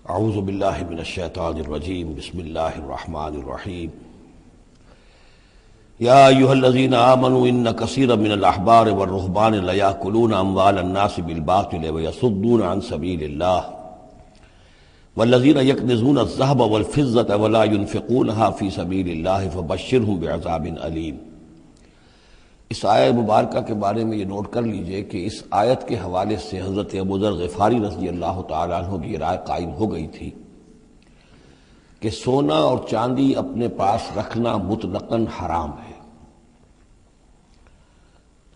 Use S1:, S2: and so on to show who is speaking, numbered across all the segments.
S1: اعوذ باللہ من الشیطان الرجیم بسم اللہ الرحمن الرحیم یا ایہا الذین آمنوا ان کثیرا من الاحبار والرہبان لیأکلون اموال الناس بالباطل ویصدون عن سبیل اللہ والذین یکنزون الذہب والفضة ولا ينفقونها فی سبیل اللہ فبشرہم بعذاب علیم۔ اس آیت مبارکہ کے بارے میں یہ نوٹ کر لیجئے کہ اس آیت کے حوالے سے حضرت ابوذر غفاری رضی اللہ تعالیٰ عنہ کی رائے قائم ہو گئی تھی کہ سونا اور چاندی اپنے پاس رکھنا مطلقاً حرام ہے۔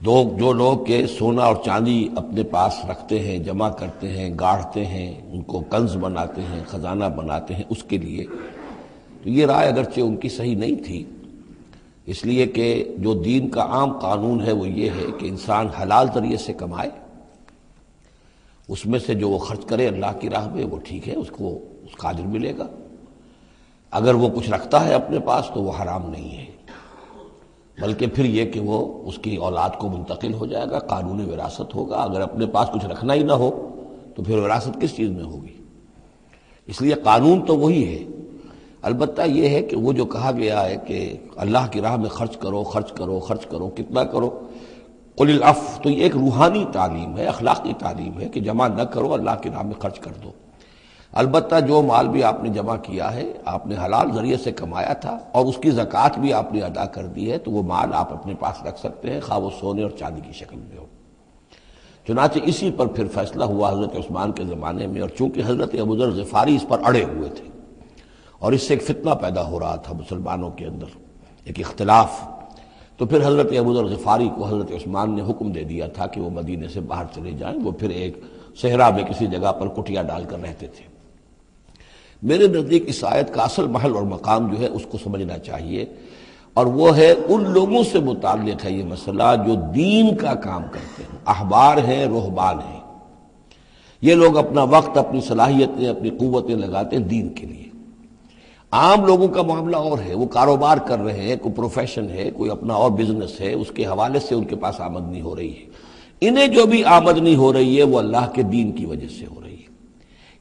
S1: جو لوگ کہ سونا اور چاندی اپنے پاس رکھتے ہیں، جمع کرتے ہیں، گاڑھتے ہیں، ان کو کنز بناتے ہیں، خزانہ بناتے ہیں، اس کے لیے تو یہ رائے اگرچہ ان کی صحیح نہیں تھی، اس لیے کہ جو دین کا عام قانون ہے وہ یہ ہے کہ انسان حلال ذریعے سے کمائے، اس میں سے جو وہ خرچ کرے اللہ کی راہ میں وہ ٹھیک ہے، اس کو اس کا اجر ملے گا۔ اگر وہ کچھ رکھتا ہے اپنے پاس تو وہ حرام نہیں ہے، بلکہ پھر یہ کہ وہ اس کی اولاد کو منتقل ہو جائے گا، قانون وراثت ہوگا۔ اگر اپنے پاس کچھ رکھنا ہی نہ ہو تو پھر وراثت کس چیز میں ہوگی؟ اس لیے قانون تو وہی ہے، البتہ یہ ہے کہ وہ جو کہا گیا ہے کہ اللہ کی راہ میں خرچ کرو، خرچ کرو، خرچ کرو، کتنا کرو، قل العفو، تو یہ ایک روحانی تعلیم ہے، اخلاقی تعلیم ہے کہ جمع نہ کرو، اللہ کی راہ میں خرچ کر دو۔ البتہ جو مال بھی آپ نے جمع کیا ہے، آپ نے حلال ذریعے سے کمایا تھا اور اس کی زکوٰۃ بھی آپ نے ادا کر دی ہے، تو وہ مال آپ اپنے پاس رکھ سکتے ہیں، خواہ وہ سونے اور چاندی کی شکل میں ہو۔ چنانچہ اسی پر پھر فیصلہ ہوا حضرت عثمان کے زمانے میں، اور چونکہ حضرت ابوذر غفاری اس پر اڑے ہوئے تھے اور اس سے ایک فتنہ پیدا ہو رہا تھا مسلمانوں کے اندر، ایک اختلاف، تو پھر حضرت ابوذر غفاری کو حضرت عثمان نے حکم دے دیا تھا کہ وہ مدینے سے باہر چلے جائیں۔ وہ پھر ایک صحرا میں کسی جگہ پر کٹیا ڈال کر رہتے تھے۔ میرے نزدیک اس آیت کا اصل محل اور مقام جو ہے اس کو سمجھنا چاہیے، اور وہ ہے ان لوگوں سے متعلق ہے یہ مسئلہ جو دین کا کام کرتے ہیں، احبار ہیں، رہبان ہیں۔ یہ لوگ اپنا وقت، اپنی صلاحیتیں، اپنی قوتیں لگاتے ہیں دین کے لیے۔ عام لوگوں کا معاملہ اور ہے، وہ کاروبار کر رہے ہیں، کوئی پروفیشن ہے، کوئی اپنا اور بزنس ہے، اس کے حوالے سے ان کے پاس آمدنی ہو رہی ہے۔ انہیں جو بھی آمدنی ہو رہی ہے وہ اللہ کے دین کی وجہ سے ہو رہی ہے۔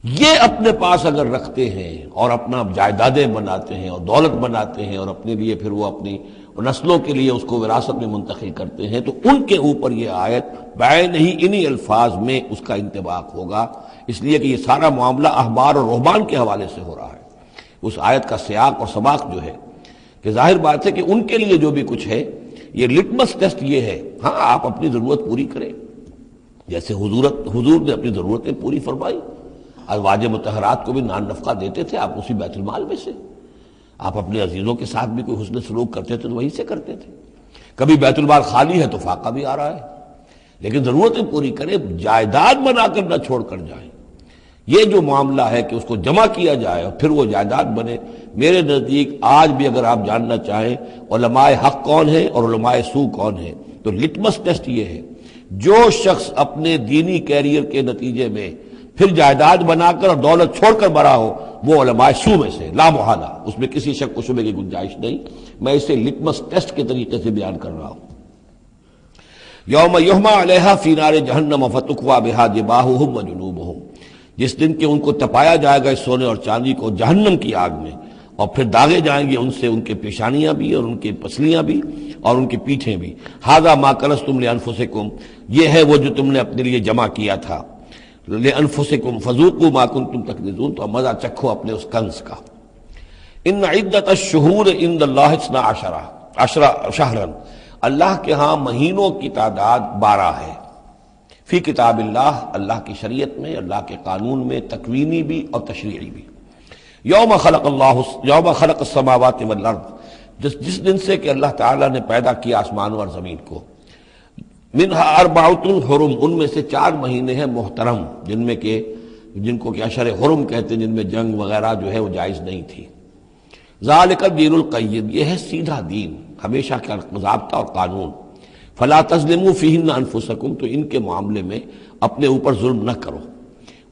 S1: یہ اپنے پاس اگر رکھتے ہیں اور اپنا جائیدادیں بناتے ہیں اور دولت بناتے ہیں اور اپنے لیے پھر وہ اپنی نسلوں کے لیے اس کو وراثت میں منتقل کرتے ہیں، تو ان کے اوپر یہ آیت بعین ہی انہی الفاظ میں اس کا انطباق ہوگا، اس لیے کہ یہ سارا معاملہ احبار اور رہبان کے حوالے سے ہو رہا ہے۔ اس آیت کا سیاق اور سباق جو ہے کہ ظاہر بات ہے کہ ان کے لیے جو بھی کچھ ہے، یہ لٹمس ٹیسٹ یہ ہے، ہاں آپ اپنی ضرورت پوری کریں، جیسے حضور نے اپنی ضرورتیں پوری فرمائی، ازواج مطہرات کو بھی نان نفقہ دیتے تھے آپ اسی بیت المال میں سے، آپ اپنے عزیزوں کے ساتھ بھی کوئی حسن سلوک کرتے تھے تو وہیں سے کرتے تھے۔ کبھی بیت المال خالی ہے تو فاقہ بھی آ رہا ہے، لیکن ضرورتیں پوری کریں، جائیداد بنا کر نہ چھوڑ کر جائیں۔ یہ جو معاملہ ہے کہ اس کو جمع کیا جائے اور پھر وہ جائیداد بنے، میرے نزدیک آج بھی اگر آپ جاننا چاہیں علماء حق کون ہیں اور علماء سو کون ہیں، تو لٹمس ٹیسٹ یہ ہے، جو شخص اپنے دینی کیریئر کے نتیجے میں پھر جائیداد بنا کر اور دولت چھوڑ کر بڑا ہو، وہ علماء سو میں سے لا محالہ، اس میں کسی شک و شبے کی گنجائش نہیں۔ میں اسے لٹمس ٹیسٹ کے طریقے سے بیان کر رہا ہوں۔ یوم یحمى علیہا فی نار جہنم فتکوی بہا جباہہم وجنوبہم، جس دن کہ ان کو تپایا جائے گا اس سونے اور چاندی کو جہنم کی آگ میں، اور پھر داغے جائیں گے ان سے ان کے پیشانیاں بھی اور ان کی پسلیاں بھی اور ان کی پیٹھیں بھی۔ ھذا ما کنزتم لانفسکم، یہ ہے وہ جو تم نے اپنے لیے جمع کیا تھا، لانفسکم فذوقوا ما کنتم تکنزون، تو اب مزہ چکھو اپنے اس کنز کا۔ ان عدت الشہور عند اللہ 12 شہرا، اللہ کے ہاں مہینوں کی تعداد 12 ہے، فی کتاب اللہ، اللہ کی شریعت میں، اللہ کے قانون میں، تکوینی بھی اور تشریعی بھی۔ یوم خلق السماوات والارض، جس دن سے کہ اللہ تعالیٰ نے پیدا کیا آسمانوں اور زمین کو، منہا اربعۃ حرم، ان میں سے 4 مہینے ہیں محترم، جن کو کہ اشہر حرم کہتے ہیں، جن میں جنگ وغیرہ جو ہے وہ جائز نہیں تھی۔ ذالک الدین القیم، یہ ہے سیدھا دین، ہمیشہ کا ضابطہ اور قانون۔ فلا تظلموا فیہن انفسکم، تو ان کے معاملے میں اپنے اوپر ظلم نہ کرو۔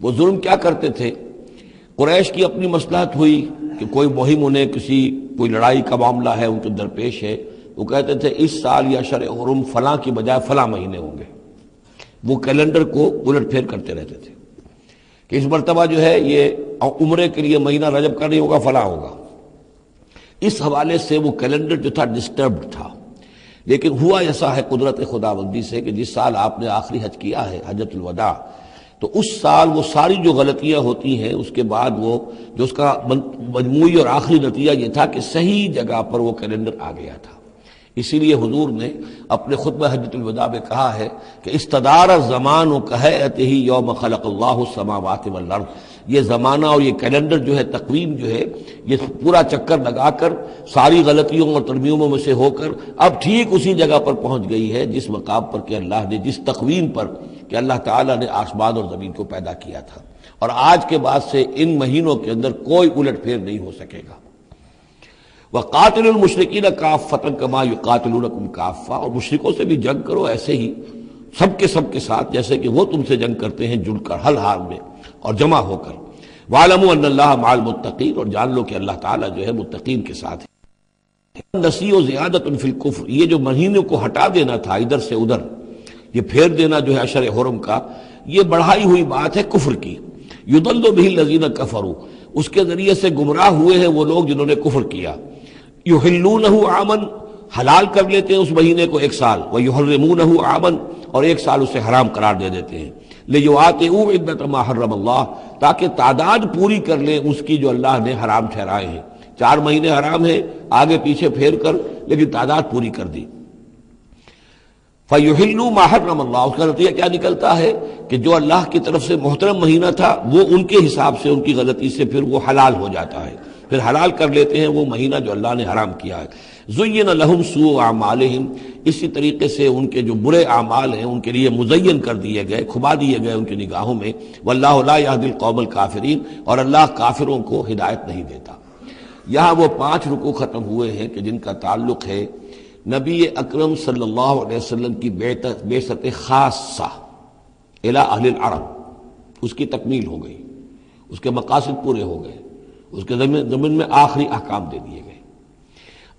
S1: وہ ظلم کیا کرتے تھے؟ قریش کی اپنی مصلحت ہوئی کہ کوئی مہم انہیں کوئی لڑائی کا معاملہ ہے ان کے درپیش ہے، وہ کہتے تھے اس سال یا شرع حرم فلاں کی بجائے فلاں مہینے ہوں گے، وہ کیلنڈر کو الٹ پھیر کرتے رہتے تھے کہ اس مرتبہ جو ہے یہ عمرے کے لیے مہینہ رجب کا نہیں ہوگا، فلاں ہوگا. اس حوالے سے وہ کیلنڈر جو تھا ڈسٹربڈ تھا. لیکن ہوا ایسا ہے قدرت خداوندی سے کہ جس سال آپ نے آخری حج کیا ہے، حجۃ الوداع، تو اس سال وہ ساری جو غلطیاں ہوتی ہیں اس کے بعد وہ جو اس کا مجموعی اور آخری نتیجہ یہ تھا کہ صحیح جگہ پر وہ کیلنڈر آ گیا تھا. اسی لیے حضور نے اپنے خطبہ حجۃ الوداع میں کہا ہے کہ استدار الزمان کہیئتہ یوم خلق اللہ السماوات والارض. یہ زمانہ اور یہ کیلنڈر جو ہے، تقویم جو ہے، یہ پورا چکر لگا کر ساری غلطیوں اور ترمیموں میں سے ہو کر اب ٹھیک اسی جگہ پر پہنچ گئی ہے جس مقام پر کہ اللہ نے، جس تقویم پر کہ اللہ تعالیٰ نے آسمان اور زمین کو پیدا کیا تھا. اور آج کے بعد سے ان مہینوں کے اندر کوئی الٹ پھیر نہیں ہو سکے گا. وَقَاتِلُوا الْمُشْرِكِينَ كَافَّةً كَمَا يُقَاتِلُونَكُمْ كَافَّةً، اور مشرکوں سے بھی جنگ کرو ایسے ہی سب کے ساتھ جیسے کہ وہ تم سے جنگ کرتے ہیں، جڑ کر، ہل حال میں اور جمع ہو کر. وَاعْلَمُوا أَنَّ اللَّهَ مَعَ الْمُتَّقِينَ، اور جان لو کہ اللہ تعالیٰ جو ہے متقین کے ساتھ ہے. نسیء زیادۃ فی الکفر، یہ جو مہینوں کو ہٹا دینا تھا ادھر سے ادھر، یہ پھیر دینا جو ہے اشر حرم کا، یہ بڑھائی ہوئی بات ہے کفر کی. یضل بہ الذین کفروا، اس کے ذریعے سے گمراہ ہوئے ہیں وہ لوگ جنہوں نے کفر کیا. یحلونہ عاما، حلال کر لیتے ہیں اس مہینے کو ایک سال، ویحرمونہ عاما، اور ایک سال اسے حرام قرار دے دیتے ہیں. لیواطئوا عدۃ ما حرم اللہ، تاکہ تعداد پوری کر لیں اس کی جو اللہ نے حرام ٹھہرائے ہیں. 4 مہینے حرام ہیں آگے پیچھے پھیر کر، لیکن تعداد پوری کر دی. فَيُحِلُّوا مَا حَرَّمَ اللَّهُ، اس کا نتیجہ کیا نکلتا ہے کہ جو اللہ کی طرف سے محترم مہینہ تھا وہ ان کے حساب سے، ان کی غلطی سے پھر وہ حلال ہو جاتا ہے، پھر حلال کر لیتے ہیں وہ مہینہ جو اللہ نے حرام کیا ہے. زُيِّنَ لَهُمْ سُوءُ أَعْمَالِهِمْ، اسی طریقے سے ان کے جو برے اعمال ہیں ان کے لیے مزین کر دیے گئے، کھبا دیے گئے ان کی نگاہوں میں. وَاللَّهُ لَا يَهْدِي الْقَوْمَ الْكَافِرِينَ، اور اللہ کافروں کو ہدایت نہیں دیتا. یہاں وہ 5 رکوع ختم ہوئے ہیں کہ جن کا تعلق ہے نبی اکرم صلی اللہ علیہ وسلم کی بعثت خاصہ الی اہل العرب، اس کی تکمیل ہو گئی، اس کے مقاصد پورے ہو گئے، اس کے ضمن میں آخری احکام دے دیے گئے.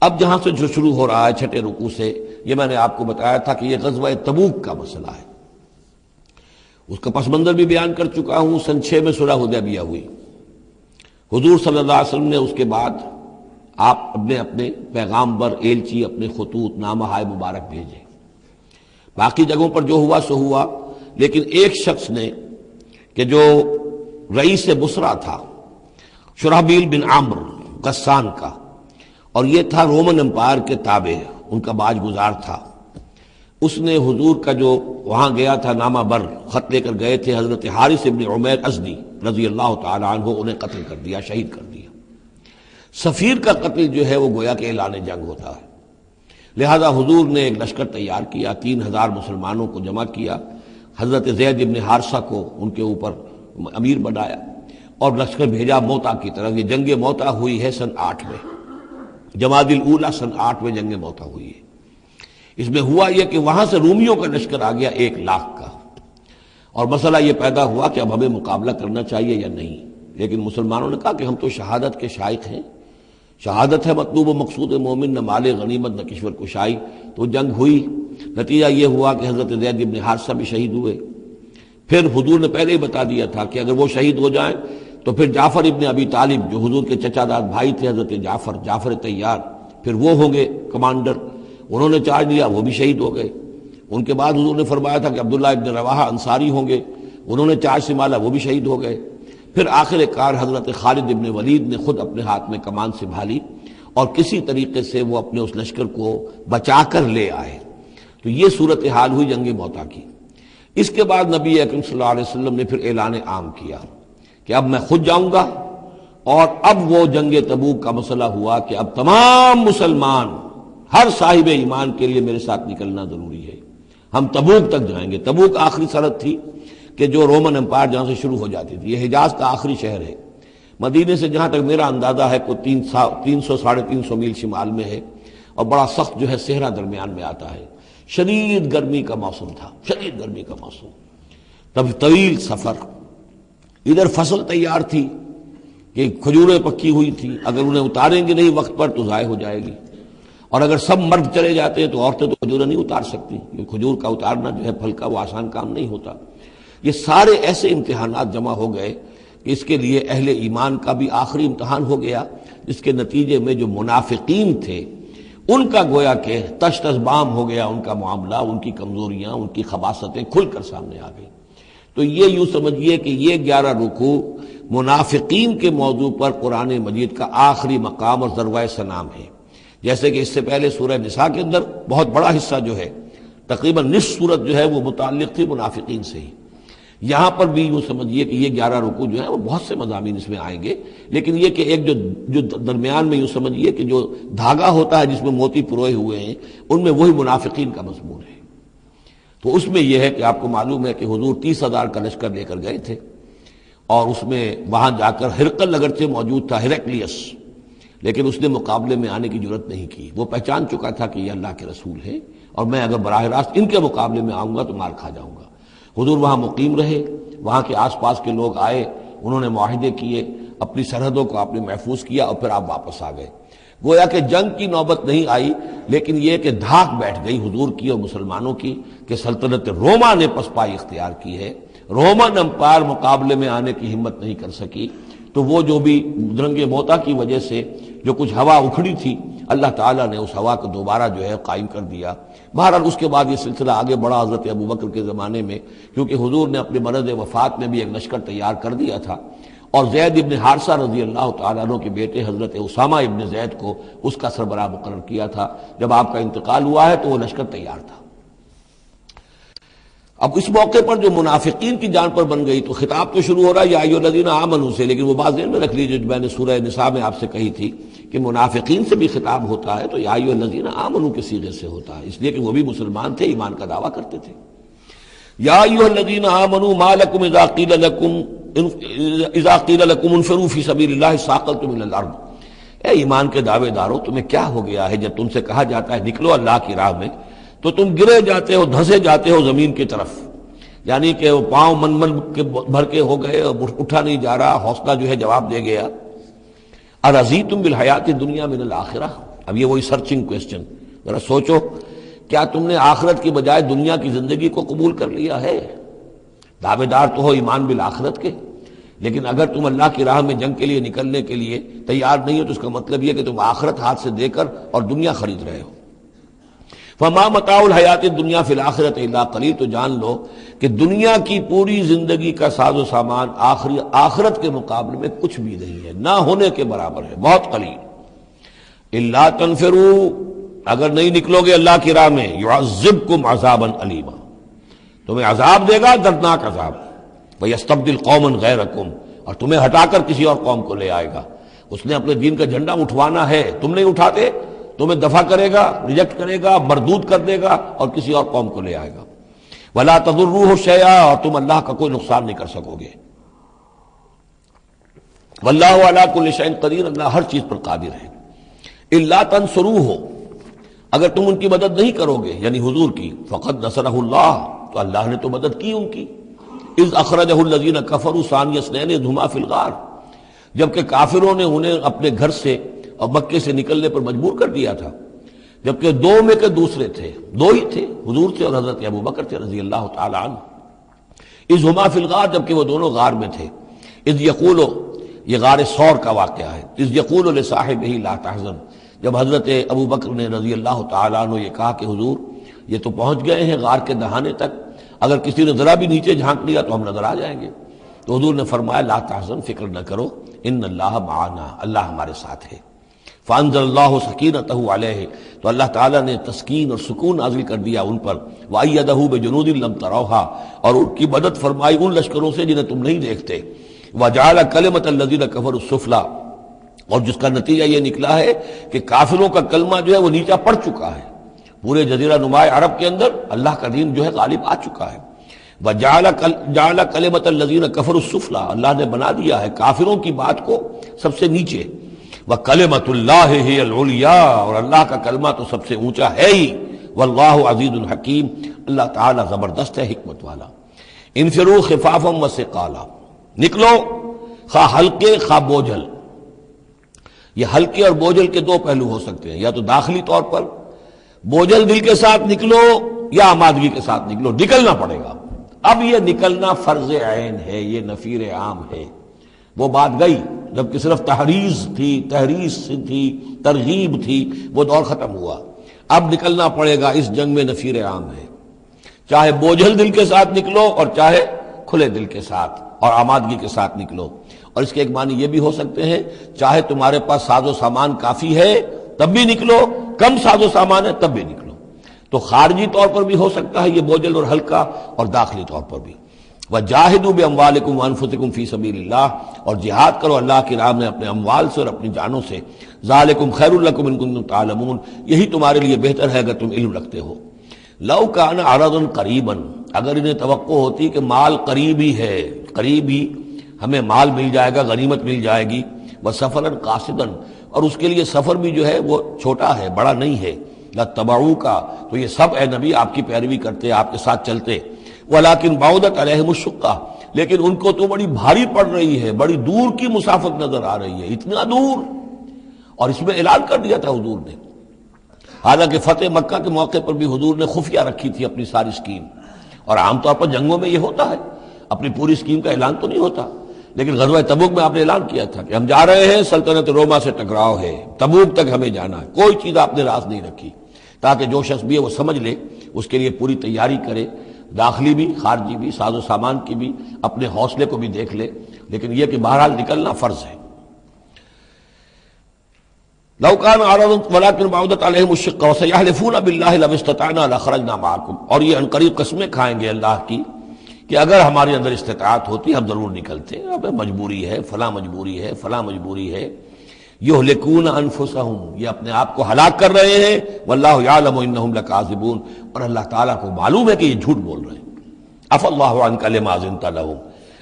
S1: اب جہاں سے جو شروع ہو رہا ہے 6 رکوع سے، یہ میں نے آپ کو بتایا تھا کہ یہ غزوہ تبوک کا مسئلہ ہے. اس کا پس منظر بھی بیان کر چکا ہوں. سن 6 میں صلح حدیبیہ ہوئی. حضور صلی اللہ علیہ وسلم نے اس کے بعد آپ اپنے پیغامبر، ایلچی، اپنے خطوط، نامہ ہائے مبارک بھیجے. باقی جگہوں پر جو ہوا سو ہوا، لیکن ایک شخص نے کہ جو رئیس بصرہ تھا، شرحبیل بن عامر غسان کا، اور یہ تھا رومن امپائر کے تابع، ان کا باج گزار تھا. اس نے حضور کا جو وہاں گیا تھا نامہ بر خط لے کر گئے تھے حضرت حارث ابن عمیر ازدی رضی اللہ تعالی عنہ، انہیں قتل کر دیا، شہید کر دیا. سفیر کا قتل جو ہے وہ گویا کہ اعلان جنگ ہوتا ہے. لہذا حضور نے ایک لشکر تیار کیا، 3000 مسلمانوں کو جمع کیا، حضرت زید ابن حارثہ کو ان کے اوپر امیر بنایا اور لشکر بھیجا موتا کی طرف. یہ جنگ موتا ہوئی ہے سن 8 میں، جمادی الاولیٰ سن 8 میں جنگ موتا ہوئی ہے. اس میں ہوا یہ کہ وہاں سے رومیوں کا لشکر آ گیا 1 لاکھ کا، اور مسئلہ یہ پیدا ہوا کہ اب ہمیں مقابلہ کرنا چاہیے یا نہیں. لیکن مسلمانوں نے کہا کہ ہم تو شہادت کے شائق ہیں، شہادت ہے مطلوب و مقصود مومن، نہ مال غنیمت نہ کشور کشائی. تو جنگ ہوئی، نتیجہ یہ ہوا کہ حضرت زید بن حارثہ بھی شہید ہوئے. پھر حضور نے پہلے ہی بتا دیا تھا کہ اگر وہ شہید ہو جائیں تو پھر جعفر ابن ابی طالب جو حضور کے چچا داد بھائی تھے حضرت جعفر طیار، پھر وہ ہوں گے کمانڈر. انہوں نے چارج لیا، وہ بھی شہید ہو گئے. ان کے بعد حضور نے فرمایا تھا کہ عبداللہ ابن رواحہ انصاری ہوں گے، انہوں نے چارج سنبھالا، وہ بھی شہید ہو گئے. پھر آخر کار حضرت خالد ابن ولید نے خود اپنے ہاتھ میں کمان سنبھالی اور کسی طریقے سے وہ اپنے اس لشکر کو بچا کر لے آئے. تو یہ صورتحال ہوئی جنگ موتا کی. اس کے بعد نبی اکرم صلی اللہ علیہ وسلم نے پھر اعلان عام کیا کہ اب میں خود جاؤں گا. اور اب وہ جنگ تبوک کا مسئلہ ہوا کہ اب تمام مسلمان، ہر صاحب ایمان کے لیے میرے ساتھ نکلنا ضروری ہے، ہم تبوک تک جائیں گے. تبوک آخری سرحد تھی کہ جو رومن امپائر جہاں سے شروع ہو جاتی تھی. یہ حجاز کا آخری شہر ہے. مدینے سے جہاں تک میرا اندازہ ہے کوئی 300-350 میل شمال میں ہے، اور بڑا سخت جو ہے صحرا درمیان میں آتا ہے. شدید گرمی کا موسم تھا، شدید گرمی کا موسم، تب طویل سفر. ادھر فصل تیار تھی کہ کھجوریں پکی ہوئی تھی، اگر انہیں اتاریں گے نہیں وقت پر تو ضائع ہو جائے گی. اور اگر سب مرد چلے جاتے ہیں تو عورتیں تو کھجوریں نہیں اتار سکتی، کیونکہ کھجور کا اتارنا جو ہے پھل کا وہ آسان کام نہیں ہوتا. یہ سارے ایسے امتحانات جمع ہو گئے کہ اس کے لیے اہل ایمان کا بھی آخری امتحان ہو گیا، جس کے نتیجے میں جو منافقین تھے ان کا گویا کہ تش تش بام ہو گیا، ان کا معاملہ، ان کی کمزوریاں، ان کی خباثتیں کھل کر سامنے آ گئی۔ تو یہ یوں سمجھیے کہ یہ 11 رکوع منافقین کے موضوع پر قرآن مجید کا آخری مقام اور ذروۂ سنام ہے۔ جیسے کہ اس سے پہلے سورہ نساء کے اندر بہت بڑا حصہ جو ہے، تقریباً نصف سورت جو ہے وہ متعلق تھی منافقین سے ہی۔ یہاں پر بھی یوں سمجھیے کہ یہ 11 رکوع جو ہیں وہ بہت سے مضامین اس میں آئیں گے، لیکن یہ کہ ایک جو درمیان میں یوں سمجھیے کہ جو دھاگا ہوتا ہے جس میں موتی پروئے ہوئے ہیں، ان میں وہی منافقین کا مضمون ہے۔ تو اس میں یہ ہے کہ آپ کو معلوم ہے کہ حضور 30,000 کا لشکر لے کر گئے تھے، اور اس میں وہاں جا کر ہرقل اگرچہ موجود تھا، ہرقلیس، لیکن اس نے مقابلے میں آنے کی جرت نہیں کی۔ وہ پہچان چکا تھا کہ یہ اللہ کے رسول ہیں، اور میں اگر براہ راست ان کے مقابلے میں آؤں گا تو مار کھا جاؤں گا۔ حضور وہاں مقیم رہے، وہاں کے آس پاس کے لوگ آئے، انہوں نے معاہدے کیے، اپنی سرحدوں کو آپ نے محفوظ کیا، اور پھر آپ واپس آ گئے۔ گویا کہ جنگ کی نوبت نہیں آئی، لیکن یہ کہ دھاک بیٹھ گئی حضور کی اور مسلمانوں کی کہ سلطنت روما نے پسپائی اختیار کی ہے، رومن امپائر مقابلے میں آنے کی ہمت نہیں کر سکی۔ تو وہ جو بھی درنگ موتا کی وجہ سے جو کچھ ہوا اکھڑی تھی، اللہ تعالیٰ نے اس ہوا کو دوبارہ جو ہے قائم کر دیا۔ بہرحال اس کے بعد یہ سلسلہ آگے بڑھا حضرت ابوبکر کے زمانے میں، کیونکہ حضور نے اپنے مرض وفات میں بھی ایک لشکر تیار کر دیا تھا، اور زید ابن حارثہ رضی اللہ تعالیٰ عنہ کے بیٹے حضرت اسامہ ابن زید کو اس کا سربراہ مقرر کیا تھا۔ جب آپ کا انتقال ہوا ہے تو وہ لشکر تیار تھا۔ اب اس موقع پر جو منافقین کی جان پر بن گئی تو خطاب تو شروع ہو رہا ہے یا ایھا الذین آمنوا سے، لیکن وہ بات ذہن میں رکھ لیجیے جو میں نے سورہ نساء میں آپ سے کہی تھی کہ منافقین سے بھی خطاب ہوتا ہے تو یا ایھا الذین آمنوا کے صیغے سے ہوتا ہے، اس لیے کہ وہ بھی مسلمان تھے، ایمان کا دعویٰ کرتے تھے۔ یا ایھا الذین آمنوا ما لکم اذا قیل لکم انفروا فی سبیل اللہ ثاقلتم الی الارض، اے ایمان کے دعوے دارو تمہیں کیا ہو گیا ہے جب تم سے کہا جاتا ہے نکلو اللہ کی راہ میں تو تم گرے جاتے ہو، دھسے جاتے ہو زمین کی طرف، یعنی کہ وہ پاؤں من کے بھر کے ہو گئے، اٹھا نہیں جا رہا، حوصلہ جو ہے جواب دے گیا۔ ارضیتم بالحیات الدنیا من الآخرہ، اب یہ وہی سرچنگ کویسچن، ذرا سوچو کیا تم نے آخرت کی بجائے دنیا کی زندگی کو قبول کر لیا ہے؟ دعوے دار تو ہو ایمان بالآخرت کے، لیکن اگر تم اللہ کی راہ میں جنگ کے لیے نکلنے کے لیے تیار نہیں ہو تو اس کا مطلب یہ کہ تم آخرت ہاتھ سے دے کر اور دنیا خرید رہے ہو۔ فما متاع الحیات الدنیا فی الآخرۃ الا قلیل، تو جان لو کہ دنیا کی پوری زندگی کا ساز و سامان آخرت کے مقابلے میں کچھ بھی نہیں ہے، نہ ہونے کے برابر ہے، بہت قلیل۔ الا تنفروا، اگر نہیں نکلو گے اللہ کی راہ میں، یعذبکم عذابا علیما، تمہیں عذاب دے گا، دردناک عذاب، ویستبدل قوما غیرکم، اور تمہیں ہٹا کر کسی اور قوم کو لے آئے گا۔ اس نے اپنے دین کا جھنڈا اٹھوانا ہے، تم نہیں اٹھاتے، تمہیں دفع کرے گا، ریجیکٹ کرے گا، مردود کر دے گا اور کسی اور قوم کو لے آئے گا۔ ولا تضروہ شیئا، اور تم اللہ کا کوئی نقصان نہیں کر سکو گے۔ واللہ علی کل شیء قدیر، اللہ ہر چیز پر قادر ہے۔ الا تنصروہ، اگر تم ان کی مدد نہیں کرو گے یعنی حضور کی، فقد نصرہ اللہ، تو اللہ نے تو مدد کی ان کی۔ اذ اخرجہ الذین کفروا ثانی اثنین اذ ہما فی الغار، جبکہ کافروں نے انہیں اپنے گھر سے اور مکے سے نکلنے پر مجبور کر دیا تھا، جبکہ دو میں کے دوسرے تھے، دو ہی تھے، حضور تھے اور حضرت ابوبکر تھے رضی اللہ تعالی عنہ۔ اذ ہما فی الغار، جبکہ وہ دونوں غار میں تھے۔ اذ یقول، یہ غار ثور کا واقعہ ہے۔ اذ یقول لصاحبہ لا تحزن، جب حضرت ابوبکر نے رضی اللہ تعالی عنہ یہ کہا کہ حضور یہ تو پہنچ گئے ہیں غار کے دہانے تک، اگر کسی نے ذرا بھی نیچے جھانک لیا تو ہم نظر آ جائیں گے، تو حضور نے فرمایا لا تحزن، فکر نہ کرو، ان اللہ معنا، اللہ ہمارے ساتھ ہے۔ فانزل اللہ سکینتہ علیہ، تو اللہ تعالیٰ نے تسکین اور سکون نازل کر دیا ان پر، وأیدہ بجنود لم تروہا، اور ان کی مدد فرمائی ان لشکروں سے جنہیں تم نہیں دیکھتے، وجعل کلمۃ الذین کفروا السفلی، اور جس کا نتیجہ یہ نکلا ہے کہ کافروں کا کلمہ جو ہے وہ نیچا پڑ چکا ہے، پورے جزیرہ نما عرب کے اندر اللہ کا دین جو ہے غالب آ چکا ہے۔ وجعل کلمۃ الذین کفروا السفلی، اللہ نے بنا دیا ہے کافروں کی بات کو سب سے نیچے، وَكَلِمَةُ اللَّهِ هِيَ الْعُلْيَا، اور اللہ کا کلمہ تو سب سے اونچا ہے ہی، وَاللَّهُ عَزِيزٌ حَكِيمٌ، اللہ تعالیٰ زبردست ہے، حکمت والا۔ انفروا خفافا وثقالا، نکلو خواہ ہلکے خواہ بوجھل۔ یہ ہلکے اور بوجھل کے دو پہلو ہو سکتے ہیں، یا تو داخلی طور پر بوجھل دل کے ساتھ نکلو، یا آمادگی کے ساتھ نکلو، نکلنا پڑے گا۔ اب یہ نکلنا فرض عین ہے، یہ نفیر عام ہے۔ وہ بات گئی جبکہ صرف تحریض تھی، ترغیب تھی، وہ دور ختم ہوا۔ اب نکلنا پڑے گا، اس جنگ میں نفیر عام ہے، چاہے بوجھل دل کے ساتھ نکلو اور چاہے کھلے دل کے ساتھ اور آمادگی کے ساتھ نکلو۔ اور اس کے ایک معنی یہ بھی ہو سکتے ہیں، چاہے تمہارے پاس ساز و سامان کافی ہے تب بھی نکلو، کم ساز و سامان ہے تب بھی نکلو۔ تو خارجی طور پر بھی ہو سکتا ہے یہ بوجھل اور ہلکا، اور داخلی طور پر بھی۔ وَجَاهِدُوا بِأَمْوَالِكُمْ وَأَنفُسِكُمْ فِي سَبِيلِ اللَّهِ، اور جہاد کرو اللہ کی راہ میں اپنے اموال سے اور اپنی جانوں سے۔ ذَلِكُمْ خَيْرٌ لَكُمْ إِن كُنتُمْ تَعْلَمُونَ، یہی تمہارے لیے بہتر ہے اگر تم علم رکھتے ہو۔ لَوْ كَانَ عَرَضًا قَرِيبًا، اگر انہیں توقع ہوتی کہ مال قریب ہی ہے، قریب ہی ہمیں مال مل جائے گا، غنیمت مل جائے گی، وَسَفَرًا قَاصِدًا، اور اس کے لیے سفر بھی جو ہے وہ چھوٹا ہے، بڑا نہیں ہے، لَاتَّبَعُوكَ، تو یہ سب اے نبی آپ کی پیروی کرتے، آپ کے ساتھ چلتے۔ وَلَٰكِن بَعُدَتْ عَلَيْهِمُ الشُّقَّةُ، لیکن ان کو تو بڑی بھاری پڑ رہی ہے، بڑی دور کی مسافت نظر آ رہی ہے، اتنا دور۔ اور اس میں اعلان کر دیا تھا حضور نے، حالانکہ فتح مکہ کے موقع پر بھی حضور نے خفیہ رکھی تھی اپنی ساری اسکیم، اور عام طور پر جنگوں میں یہ ہوتا ہے، اپنی پوری اسکیم کا اعلان تو نہیں ہوتا، لیکن غزوہ تبوک میں آپ نے اعلان کیا تھا کہ ہم جا رہے ہیں، سلطنت روما سے ٹکراؤ ہے، تبوک تک ہمیں جانا ہے، کوئی چیز آپ نے راز نہیں رکھی، تاکہ جو شخص بھی ہے وہ سمجھ لے، اس کے لیے پوری تیاری کرے، داخلی بھی خارجی بھی، ساز و سامان کی بھی، اپنے حوصلے کو بھی دیکھ لے، لیکن یہ کہ بہرحال نکلنا فرض ہے۔ لو كان عرضا ولكن بعدت عليهم الشقة وسيحلفون بالله لو استطعنا لخرجنا معكم، اور یہ عنقریب قسمیں کھائیں گے اللہ کی کہ اگر ہمارے اندر استطاعت ہوتی ہم ضرور نکلتے، اب مجبوری ہے، فلاں مجبوری ہے، فلاں مجبوری ہے۔ یہلکون انفسہم، یہ اپنے آپ کو ہلاک کر رہے ہیں، واللہ یعلم انہم لکاذبون، اور اللہ تعالیٰ کو معلوم ہے کہ یہ جھوٹ بول رہے ہیں۔ عفا اللہ عنک لما اذنت لہم،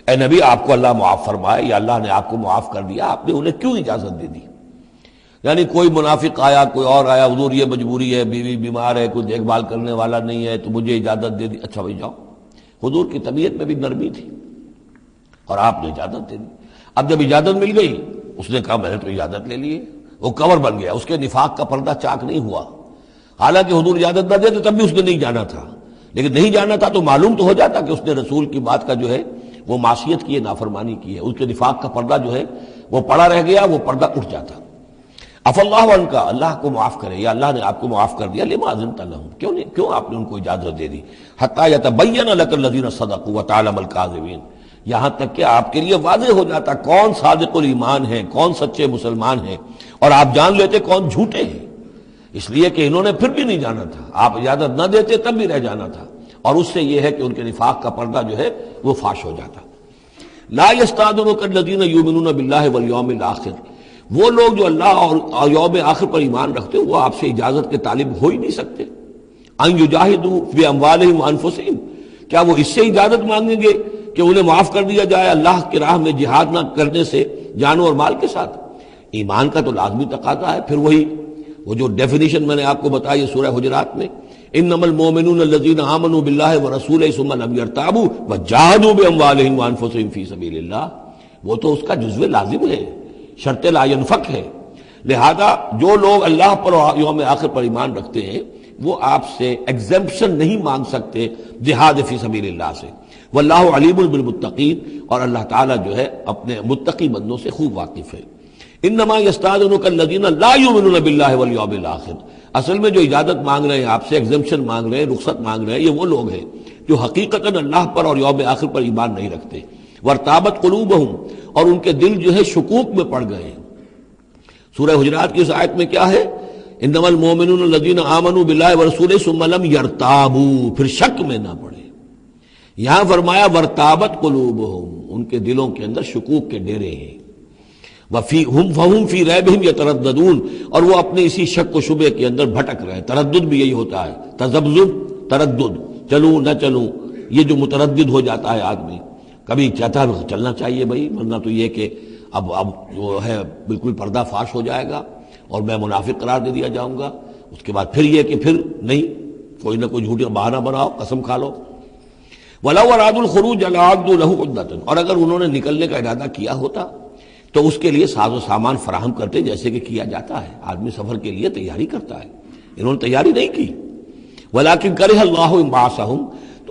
S1: اے نبی آپ کو اللہ معاف فرمائے، یا اللہ نے آپ کو معاف کر دیا، آپ نے انہیں کیوں اجازت دے دی؟ یعنی کوئی منافق آیا، کوئی اور آیا، حضور یہ مجبوری ہے، بیوی بیمار ہے، کوئی دیکھ بھال کرنے والا نہیں ہے، تو مجھے اجازت دے دی، اچھا بھائی جاؤ۔ حضور کی طبیعت میں بھی نرمی تھی اور آپ نے اجازت دے دی۔ اب جب اجازت مل گئی، اس نے کہا میں نے تو اجازت لے لی ہے، وہ کور بن گیا، اس کے نفاق کا پردہ چاک نہیں ہوا۔ حالانکہ حضور اجازت نہ دیتے تب بھی اس نے نہیں جانا تھا، لیکن نہیں جانا تھا تو معلوم تو ہو جاتا کہ اس نے رسول کی بات کا جو ہے وہ معصیت کی ہے، نافرمانی کی ہے، اس کے نفاق کا پردہ جو ہے وہ پڑا رہ گیا، وہ پردہ اٹھ جاتا۔ عف اللہ عنہ، اللہ کو معاف کرے، یا اللہ نے آپ کو معاف کر دیا، لما اذنت لہم، کیوں آپ نے ان کو اجازت دے دی؟ حتی یتبین لک الذین صدقوا وتعلم الکاذبین، یہاں تک کہ آپ کے لیے واضح ہو جاتا کون صادق الایمان ہے، کون سچے مسلمان ہیں، اور آپ جان لیتے کون جھوٹے ہیں، اس لیے کہ انہوں نے پھر بھی نہیں جانا تھا، آپ اجازت نہ دیتے تب بھی رہ جانا تھا، اور اس سے یہ ہے کہ ان کے نفاق کا پردہ جو ہے وہ فاش ہو جاتا۔ لا یستأذنک الذین یؤمنون باللہ والیوم الآخر، وہ لوگ جو اللہ اور یوم آخر پر ایمان رکھتے ہیں وہ آپ سے اجازت کے طالب ہو ہی نہیں سکتے۔ ان یجاہدوا باموالہم وانفسہم، کیا وہ اس سے اجازت مانگیں گے کہ انہیں معاف کر دیا جائے اللہ کی راہ میں جہاد نہ کرنے سے جانوں اور مال کے ساتھ؟ ایمان کا تو لازمی تقاضا ہے۔ پھر وہی وہ جو ڈیفینیشن میں نے آپ کو بتائی سورہ حجرات میں، انما المؤمنون الذین آمنوا باللہ ورسولہ ثم لم یرتابوا وجاہدوا باموالہم وانفسہم فی سبیل اللہ، وہ تو اس کا جزو لازم ہے، شرط لا ینفک ہے۔ لہذا جو لوگ اللہ پر اور یوم آخر پر ایمان رکھتے ہیں وہ آپ سے ایگزمپشن نہیں مانگ سکتے جہاد فی سبیل اللہ سے۔ واللہ علیم بالمتقین، اور اللہ تعالیٰ جو ہے اپنے متقی بندوں سے خوب واقف ہے۔ انما یستأذنک الذین لا یؤمنون باللہ والیوم الآخر، اصل میں جو اجازت مانگ رہے ہیں آپ سے، ایگزمپشن مانگ رہے ہیں، رخصت مانگ رہے ہیں، یہ وہ لوگ ہیں جو حقیقتاً اللہ پر اور یوم آخر پر ایمان نہیں رکھتے۔ وارتابت قلوبہم، اور ان کے دل جو ہے شکوک میں پڑ گئے ہیں۔ سورہ حجرات کی اس آیت میں کیا ہے؟ انما المؤمنون الذین آمنوا باللہ ورسولہ ثم لم یرتابوا، پھر شک میں نہ پڑے۔ یہاں فرمایا وارتابت قلوبہم، ان کے دلوں کے اندر شکوک کے ڈیرے ہیں۔ فہم فی ریبہم یترددون، اور وہ اپنے اسی شک و شبے کے اندر بھٹک رہے ہیں۔ تردد بھی یہی ہوتا ہے، تذبذب، تردد، چلوں نہ چلوں، یہ جو متردد ہو جاتا ہے آدمی، کبھی چاہتا ہے چلنا چاہیے بھائی، ورنہ تو یہ کہ اب جو ہے بالکل پردہ فاش ہو جائے گا اور میں منافق قرار دے دیا جاؤں گا، اس کے بعد پھر یہ کہ پھر نہیں، کوئی نہ کوئی جھوٹی بہانہ بناؤ، قسم کھا لو۔ وَلَوْ أَرَادُوا الْخُرُوجَ لَأَعَدُّوا لَهُ عُدَّةً، اور اگر انہوں نے نکلنے کا ارادہ کیا ہوتا تو اس کے لیے ساز و سامان فراہم کرتے، جیسے کہ کیا جاتا ہے، آدمی سفر کے لیے تیاری کرتا ہے، انہوں نے تیاری نہیں کی۔ وَلَٰكِن كَرِهَ اللَّهُ انبعاثَهُم،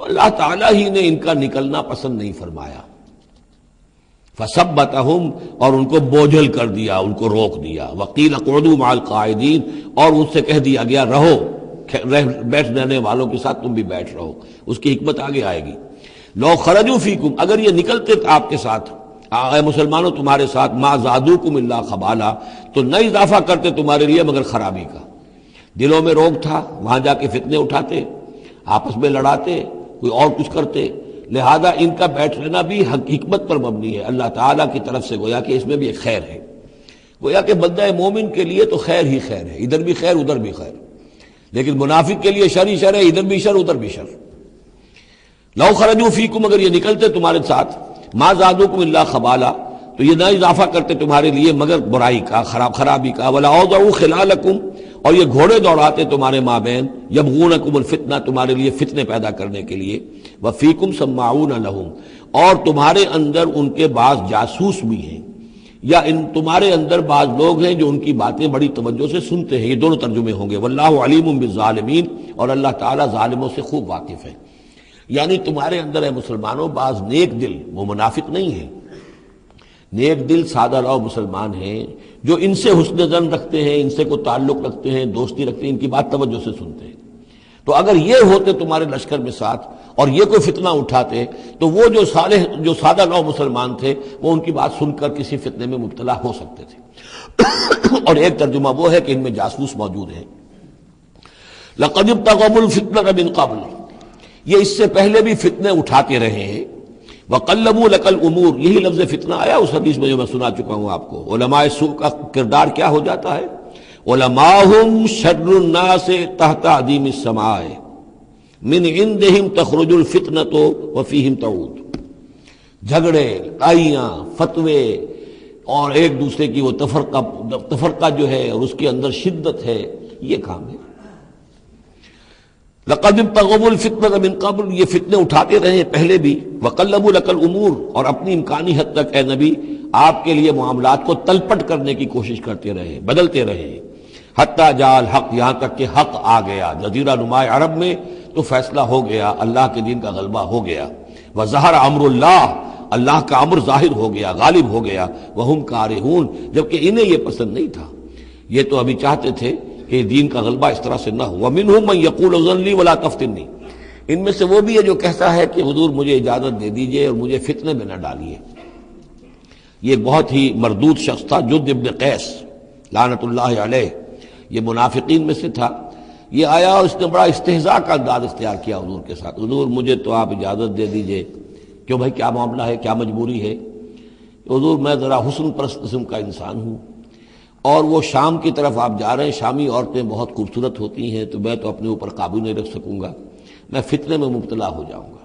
S1: تو اللہ تعالیٰ ہی نے ان کا نکلنا پسند نہیں فرمایا. فثبتہم، اور ان کو بوجھل کر دیا، ان کو روک دیا. وقیل اقعدوا مع القاعدین، اور ان سے کہہ دیا گیا رہو بیٹھ رہنے والوں کے ساتھ تم بھی بیٹھ رہو. اس کی حکمت آگے آئے گی. لو خرجوا فیکم، اگر یہ نکلتے آپ کے ساتھ، اے مسلمانوں تمہارے ساتھ، ما زادوکم الا خبالا، تو نہ اضافہ کرتے تمہارے لیے مگر خرابی کا. دلوں میں روگ تھا، وہاں جا کے فتنے اٹھاتے، آپس میں لڑاتے، کوئی اور کچھ کرتے. لہذا ان کا بیٹھ رہنا بھی حکمت پر مبنی ہے، اللہ تعالیٰ کی طرف سے، گویا کہ اس میں بھی ایک خیر ہے. گویا کہ بندہ مومن کے لیے تو خیر ہی خیر ہے، ادھر بھی خیر ادھر بھی خیر. لیکن منافق کے لیے شر ہی شر ہے، ادھر بھی شر ادھر بھی شر. لو خرجوا فیکم، اگر یہ نکلتے تمہارے ساتھ، ما زادوکم الا خبالا، تو یہ نہ اضافہ کرتے تمہارے لیے مگر برائی کا، خرابی کا. ولا اوضعوا خلالکم، اور یہ گھوڑے دوڑاتے تمہارے مابین، یبغونکم الفتنہ، تمہارے لیے فتنے پیدا کرنے کے لیے. وفیکم سماعون لہم، اور تمہارے اندر ان کے بعض جاسوس بھی ہیں، یا ان تمہارے اندر بعض لوگ ہیں جو ان کی باتیں بڑی توجہ سے سنتے ہیں. یہ دونوں ترجمے ہوں گے. واللہ علیم بالظالمین، اور اللہ تعالیٰ ظالموں سے خوب واقف ہے. یعنی تمہارے اندر ہے مسلمانوں بعض نیک دل، وہ منافق نہیں ہیں، نیک دل سادہ رو مسلمان ہیں جو ان سے حسن ظن رکھتے ہیں، ان سے کوئی تعلق رکھتے ہیں، دوستی رکھتے ہیں، ان کی بات توجہ سے سنتے ہیں. تو اگر یہ ہوتے تمہارے لشکر میں ساتھ اور یہ کوئی فتنہ اٹھاتے تو وہ جو صالح، جو سادہ لو مسلمان تھے، وہ ان کی بات سن کر کسی فتنے میں مبتلا ہو سکتے تھے. اور ایک ترجمہ وہ ہے کہ ان میں جاسوس موجود ہیں. لقد ابتغوا الفتنة من قبل، یہ اس سے پہلے بھی فتنے اٹھاتے رہے ہیں. وقلبوا لك الامور، یہی لفظ فتنہ آیا اس حدیث میں جو میں سنا چکا ہوں آپ کو. علماء سوء کا کردار کیا ہو جاتا ہے؟ علماءہم شر الناس تحت عدیم السماء من عندہم تخرج الفتنة وفیہم تعود. جھگڑے، لڑائیاں، فتوے، اور ایک دوسرے کی وہ تفرقہ جو ہے اور اس کے اندر شدت ہے، یہ کام ہے. لقد ابتغوا الفتنة من قبل، یہ فتنے اٹھاتے رہے پہلے بھی. وقلبوا لك الامور، اور اپنی امکانی حد تک اے نبی آپ کے لیے معاملات کو تلپٹ کرنے کی کوشش کرتے رہے، بدلتے رہے. حتی جاء الحق، یہاں تک کہ حق آ گیا. جزیرہ نما عرب میں تو فیصلہ ہو گیا، اللہ کے دین کا غلبہ ہو گیا. وظہر امر اللہ، اللہ کا امر ظاہر ہو گیا، غالب ہو گیا. وہم کارہون، جبکہ انہیں یہ پسند نہیں تھا. یہ تو ابھی چاہتے تھے کہ دین کا غلبہ اس طرح سے نہ ہو. ومنہم من یقول اذن لی ولا تفتنی، ان میں سے وہ بھی ہے جو کہتا ہے کہ حضور مجھے اجازت دے دیجئے اور مجھے فتنے میں نہ ڈالیے. یہ بہت ہی مردود شخص تھا، جد ابن قیس لعنت اللہ علیہ، یہ منافقین میں سے تھا. یہ آیا اور اس نے بڑا استہزاء کا انداز اختیار کیا حضور کے ساتھ. حضور مجھے تو آپ اجازت دے دیجئے. کیوں بھائی، کیا معاملہ ہے، کیا مجبوری ہے؟ حضور میں ذرا حسن پرست قسم کا انسان ہوں، اور وہ شام کی طرف آپ جا رہے ہیں، شامی عورتیں بہت خوبصورت ہوتی ہیں، تو میں تو اپنے اوپر قابو نہیں رکھ سکوں گا، میں فتنے میں مبتلا ہو جاؤں گا،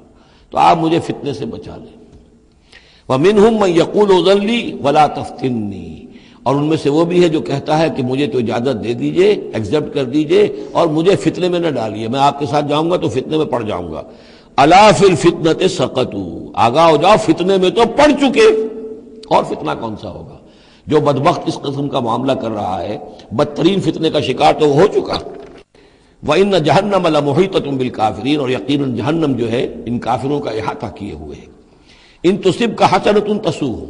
S1: تو آپ مجھے فتنے سے بچا لیں. وَمِنْهُمْ مَنْ يَقُولُ اذن لِّي وَلَا تَفْتِنِّي، اور ان میں سے وہ بھی ہے جو کہتا ہے کہ مجھے تو اجازت دے دیجئے، ایکسپٹ کر دیجئے، اور مجھے فتنے میں نہ ڈالیے، میں آپ کے ساتھ جاؤں گا تو فتنے میں پڑ جاؤں گا. أَلَا فِي الْفِتْنَةِ سَقَطُوا، آگاہ ہو جاؤ، فتنے میں تو پڑ چکے، اور فتنہ کون سا ہوگا؟ جو بدبخت اس قسم کا معاملہ کر رہا ہے، بدترین فتنے کا شکار تو ہو چکا. وَإِنَّ جَهَنَّمَ لَمُحِيطَةٌ بِالْكَافِرِينَ، اور یقیناً جہنم جو ہے ان کافروں کا احاطہ کیے ہوئے ہے. ان تصبک حسنۃ تسوء،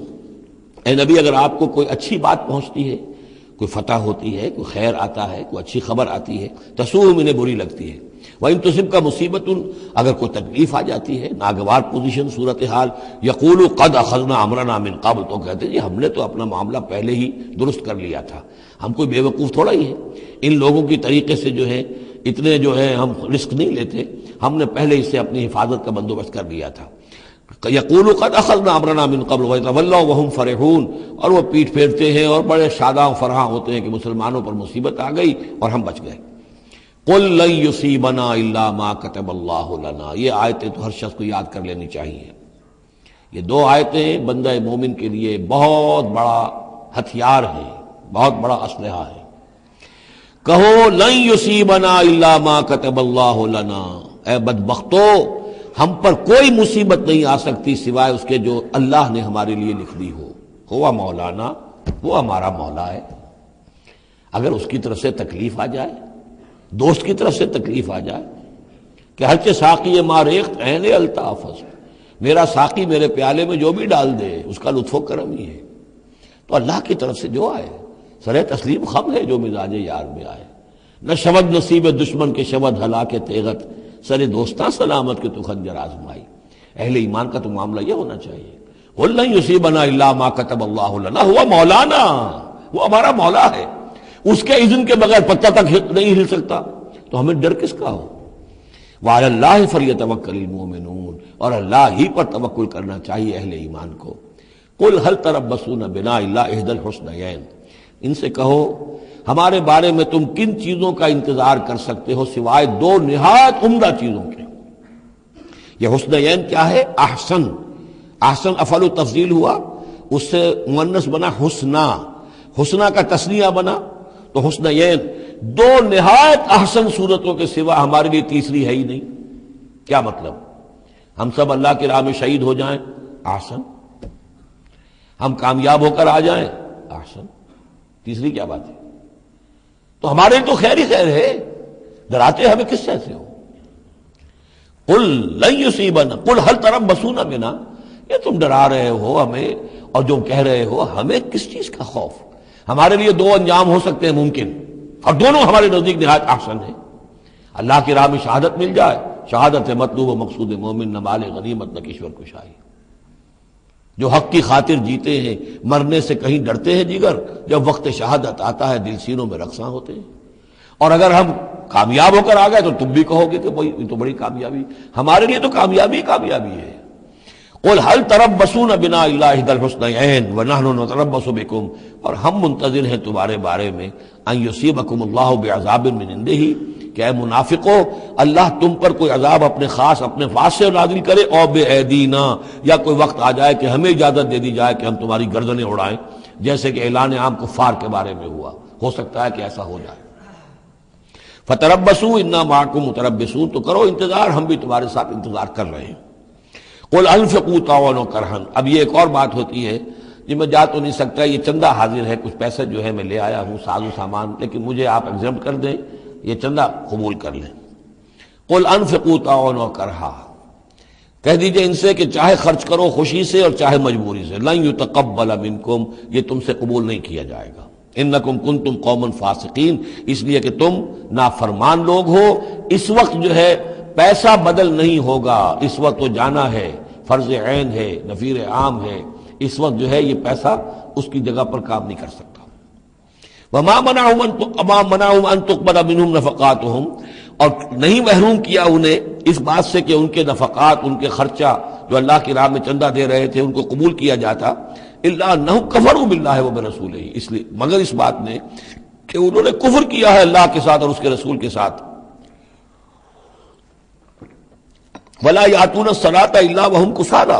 S1: اے نبی اگر آپ کو کوئی اچھی بات پہنچتی ہے، کوئی فتح ہوتی ہے، کوئی خیر آتا ہے، کوئی اچھی خبر آتی ہے، تسوء انہیں بری لگتی ہے. وَإِن تُصِبْكَ مُصِیبَةٌ، اگر کوئی تکلیف آ جاتی ہے، ناگوار پوزیشن، صورتحال، یقول قد اخذنا امرنا من قبل، تو کہتے ہیں جی ہم نے تو اپنا معاملہ پہلے ہی درست کر لیا تھا، ہم کوئی بے وقوف تھوڑا ہی ہے، ان لوگوں کی طریقے سے جو ہے اتنے جو ہے ہم رسک نہیں لیتے، ہم نے پہلے اس سے اپنی حفاظت کا بندوبست کر لیا تھا. یقول قد اخذنا امرنا من قبل ویتولوا وهم فرحون، اور وہ پیٹھ پھیرتے ہیں اور بڑے شاداں فرحاں ہوتے ہیں کہ مسلمانوں پر مصیبت آ گئی اور ہم بچ گئے. قل لن یصیبنا الا ما كتب اللہ لنا، یہ آیتیں تو ہر شخص کو یاد کر لینی چاہیے. یہ دو آیتیں بندہ مومن کے لیے بہت بڑا ہتھیار ہیں، بہت بڑا اسلحہ ہے. کہو لن یصیبنا الا ما كتب اللہ لنا، اے بدبختو ہم پر کوئی مصیبت نہیں آ سکتی سوائے اس کے جو اللہ نے ہمارے لیے لکھ دی ہو. ہوا مولانا، وہ ہمارا مولا ہے. اگر اس کی طرف سے تکلیف آ جائے، دوست کی طرف سے تکلیف آ جائے، کہ ہرچہ ساقی ما ریخت عین الطاف، میرا ساقی میرے پیالے میں جو بھی ڈال دے اس کا لطف و کرم ہی ہے۔ تو اللہ کی طرف سے جو آئے سر تسلیم خم ہے جو مزاج یار میں آئے، نہ شود نصیب دشمن کے شود ہلاک تیغت، سر دوستاں سلامت کے تو خنجر آزمائی۔ اہل ایمان کا تو معاملہ یہ ہونا چاہیے، قل لن یصیبنا الا ما کتب اللہ لنا، ہوا مولانا، وہ ہمارا مولا ہے، اس کے اذن کے بغیر پتہ تک نہیں ہل سکتا، تو ہمیں ڈر کس کا ہو؟ وعلی اللہ فلیتوکل المؤمنون، اور اللہ ہی پر توکل کرنا چاہیے اہل ایمان کو۔ قل هل تربصون بنا الا احدى الحسنيين، ان سے کہو ہمارے بارے میں تم کن چیزوں کا انتظار کر سکتے ہو سوائے دو نہایت عمدہ چیزوں کے۔ یہ حسنین کیا ہے؟ احسن، احسن افعل و تفضیل ہوا، اس سے مؤنث بنا حسنا، حسنا کا تثنیہ بنا، تو حسنین دو نہایت احسن صورتوں کے سوا ہمارے لیے تیسری ہے ہی نہیں۔ کیا مطلب؟ ہم سب اللہ کی راہ میں شہید ہو جائیں، احسن، ہم کامیاب ہو کر آ جائیں، احسن، تیسری کیا بات ہے؟ تو ہمارے تو خیر ہی خیر ہے، ڈراتے ہمیں کس سے ہو؟ قل لن یصیبنا، قل هل تربصون بنا، یہ تم ڈرا رہے ہو ہمیں اور جو کہہ رہے ہو ہمیں کس چیز کا خوف؟ ہمارے لیے دو انجام ہو سکتے ہیں ممکن، اور دونوں ہمارے نزدیک نہایت احسن ہے۔ اللہ کی راہ میں شہادت مل جائے، شہادت مطلوب و مقصود مومن، نہ مال غنیمت نہ کشور کشائی۔ جو حق کی خاطر جیتے ہیں، مرنے سے کہیں ڈرتے ہیں جگر، جب وقت شہادت آتا ہے دل سینوں میں رقصاں ہوتے ہیں۔ اور اگر ہم کامیاب ہو کر آ گئے تو تم بھی کہو گے کہ بھائی یہ تو بڑی کامیابی، ہمارے لیے تو کامیابی کامیابی ہے۔ قل هل تربصون بنا الا احدى الحسنيين ونحن نتربص بكم، اور ہم منتظر ہیں تمہارے بارے میں ان یصیبکم اللہ بعذاب من عنده، کہ اے منافقو اللہ تم پر کوئی عذاب اپنے خاص اپنے پاس سے نازل کرے، اور بایدینا، یا کوئی وقت آ جائے کہ ہمیں اجازت دے دی جائے کہ ہم تمہاری گردنیں اڑائیں، جیسے کہ اعلان عام کفار کے بارے میں ہوا، ہو سکتا ہے کہ ایسا ہو جائے۔ فتربصوا انا معکم متربصون، تو کرو انتظار، ہم بھی تمہارے ساتھ انتظار کر رہے ہیں۔ قل انفقوا طوعا وكرها، اب یہ ایک اور بات ہوتی ہے جی میں جا تو نہیں سکتا، یہ چندہ حاضر ہے، کچھ پیسے جو ہے میں لے آیا ہوں ساز و سامان، لیکن مجھے آپ ایگزمپٹ کر دیں، یہ چندہ قبول کر لیں۔ قل انفقوا طوعا وكرها، کہہ دیجئے ان سے کہ چاہے خرچ کرو خوشی سے اور چاہے مجبوری سے، لن يتقبل منکم، یہ تم سے قبول نہیں کیا جائے گا، انکم کنتم قوما فاسقین، اس لیے کہ تم نافرمان لوگ ہو۔ اس وقت جو ہے پیسہ بدل نہیں ہوگا، اس وقت تو جانا ہے، فرض عین ہے، نفیر عام ہے، اس وقت جو ہے یہ پیسہ اس کی جگہ پر کام نہیں کر سکتا۔ وما منعهم ان تقبل منهم نفقاتهم، اور نہیں محروم کیا انہیں اس بات سے کہ ان کے نفقات، ان کے خرچہ جو اللہ کی راہ میں چندہ دے رہے تھے ان کو قبول کیا جاتا، الا انهم كفروا بالله وبرسوله، اس لیے مگر اس بات نے کہ انہوں نے کفر کیا ہے اللہ کے ساتھ اور اس کے رسول کے ساتھ۔ ولا یاتون الصلاۃ الا وهم کسالى،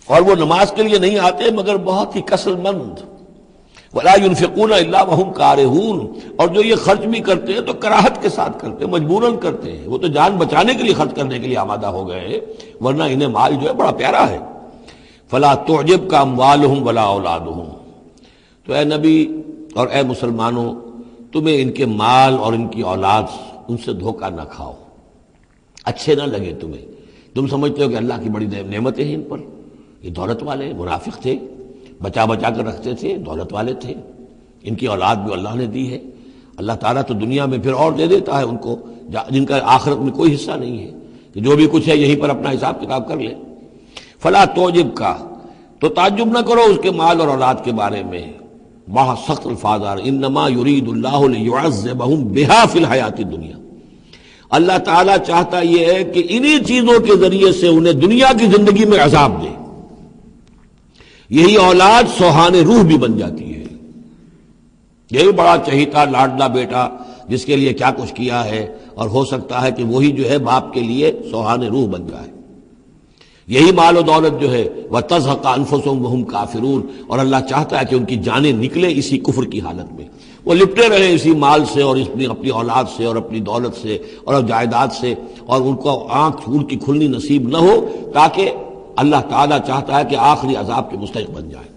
S1: اور وہ نماز کے لیے نہیں آتے مگر بہت ہی کسل مند۔ ولا ينفقون الا وهم كارهون، اور جو یہ خرچ بھی کرتے ہیں تو کراہت کے ساتھ کرتے ہیں، مجبوراً کرتے ہیں، وہ تو جان بچانے کے لیے خرچ کرنے کے لیے آمادہ ہو گئے ہیں، ورنہ انہیں مال جو ہے بڑا پیارا ہے۔ فلا تعجبك اموالهم ولا اولادهم، تو اے نبی اور اے مسلمانوں تمہیں ان کے مال اور ان کی اولاد ان سے دھوکہ نہ کھاؤ، اچھے نہ لگے تمہیں، تم سمجھتے ہو کہ اللہ کی بڑی نعمتیں ہیں ان پر، یہ دولت والے منافق تھے، بچا بچا کر رکھتے تھے، دولت والے تھے، ان کی اولاد بھی اللہ نے دی ہے، اللہ تعالیٰ تو دنیا میں پھر اور دے دیتا ہے ان کو جن کا آخرت میں کوئی حصہ نہیں ہے، کہ جو بھی کچھ ہے یہیں پر اپنا حساب کتاب کر لیں۔ فلا تعجب کا، تو تعجب نہ کرو اس کے مال اور اولاد کے بارے میں، بہت سخت الفاظ آ رہے، انما یرید اللہ لیعذبہم بہا فی الحیات الدنیا، اللہ تعالیٰ چاہتا یہ ہے کہ انہی چیزوں کے ذریعے سے انہیں دنیا کی زندگی میں عذاب دے۔ یہی اولاد سوہان روح بھی بن جاتی ہے، یہی بڑا چہیتا لاڈلا بیٹا جس کے لیے کیا کچھ کیا ہے، اور ہو سکتا ہے کہ وہی جو ہے باپ کے لیے سوہان روح بن جائے۔ یہی مال و دولت جو ہے وَتَزْهَقَ أَنفُسُهُمْ وَهُمْ كَافِرُونَ، اور اللہ چاہتا ہے کہ ان کی جانیں نکلے اسی کفر کی حالت میں، وہ لپٹے رہے اسی مال سے اور اپنی اولاد سے اور اپنی دولت سے اور جائیداد سے، اور ان کو آنکھ ان کی کھلنی نصیب نہ ہو، تاکہ اللہ تعالیٰ چاہتا ہے کہ آخری عذاب کے مستحق بن جائے۔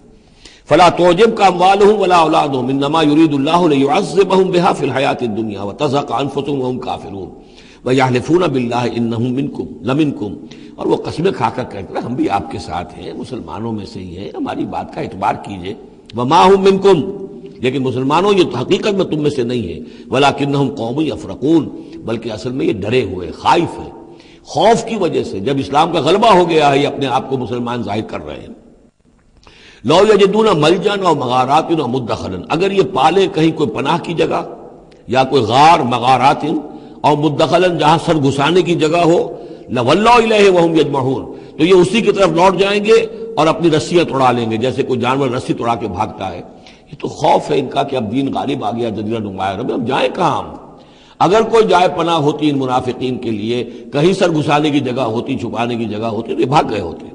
S1: فلا تعجبك اموالهم ولا اولادهم انما يريد الله ليعذبهم بها في الحياة الدنيا وتزهق انفسهم وهم كافرون وَيَحْلِفُونَ بِاللَّهِ إِنَّهُم مِّنكُمْ لَمِنكُمْ، اور وہ قسمیں کھا کر کہتے ہیں ہم بھی آپ کے ساتھ ہیں، مسلمانوں میں سے ہی ہیں، ہماری بات کا اعتبار کیجئے۔ وَمَا هُم مِّنكُمْ، لیکن مسلمانوں یہ حقیقت میں تم میں سے نہیں ہے، وَلَٰكِنَّهُمْ قَوْمٌ يَفْرَقُونَ، بلکہ اصل میں یہ ڈرے ہوئے خائف ہیں، خوف کی وجہ سے جب اسلام کا غلبہ ہو گیا ہے یہ اپنے آپ کو مسلمان ظاہر کر رہے ہیں۔ لَوْ يَجِدُونَ مَلْجَأً أَوْ مَغَارَاتٍ أَوْ مُدَّخَلًا، اگر یہ پالے کہیں کوئی پناہ کی جگہ یا کوئی غار مغارات اور مدخلاً جہاں سر گھسانے کی جگہ ہو، لَوَلَّوْا إِلَيْهِ وَهُمْ يَجْمَعُونَ، تو یہ اسی کی طرف لوٹ جائیں گے اور اپنی رسیاں توڑا لیں گے، جیسے کوئی جانور رسی توڑا کے بھاگتا ہے۔ یہ تو خوف ہے ان کا کہ اب دین غالب آ گیا جزیرہ نما عرب میں، اب جائیں کہاں ہم؟ اگر کوئی جائے پناہ ہوتی ان منافقین کے لیے، کہیں سر گھسانے کی جگہ ہوتی، چھپانے کی جگہ ہوتی تو یہ بھاگ گئے ہوتے۔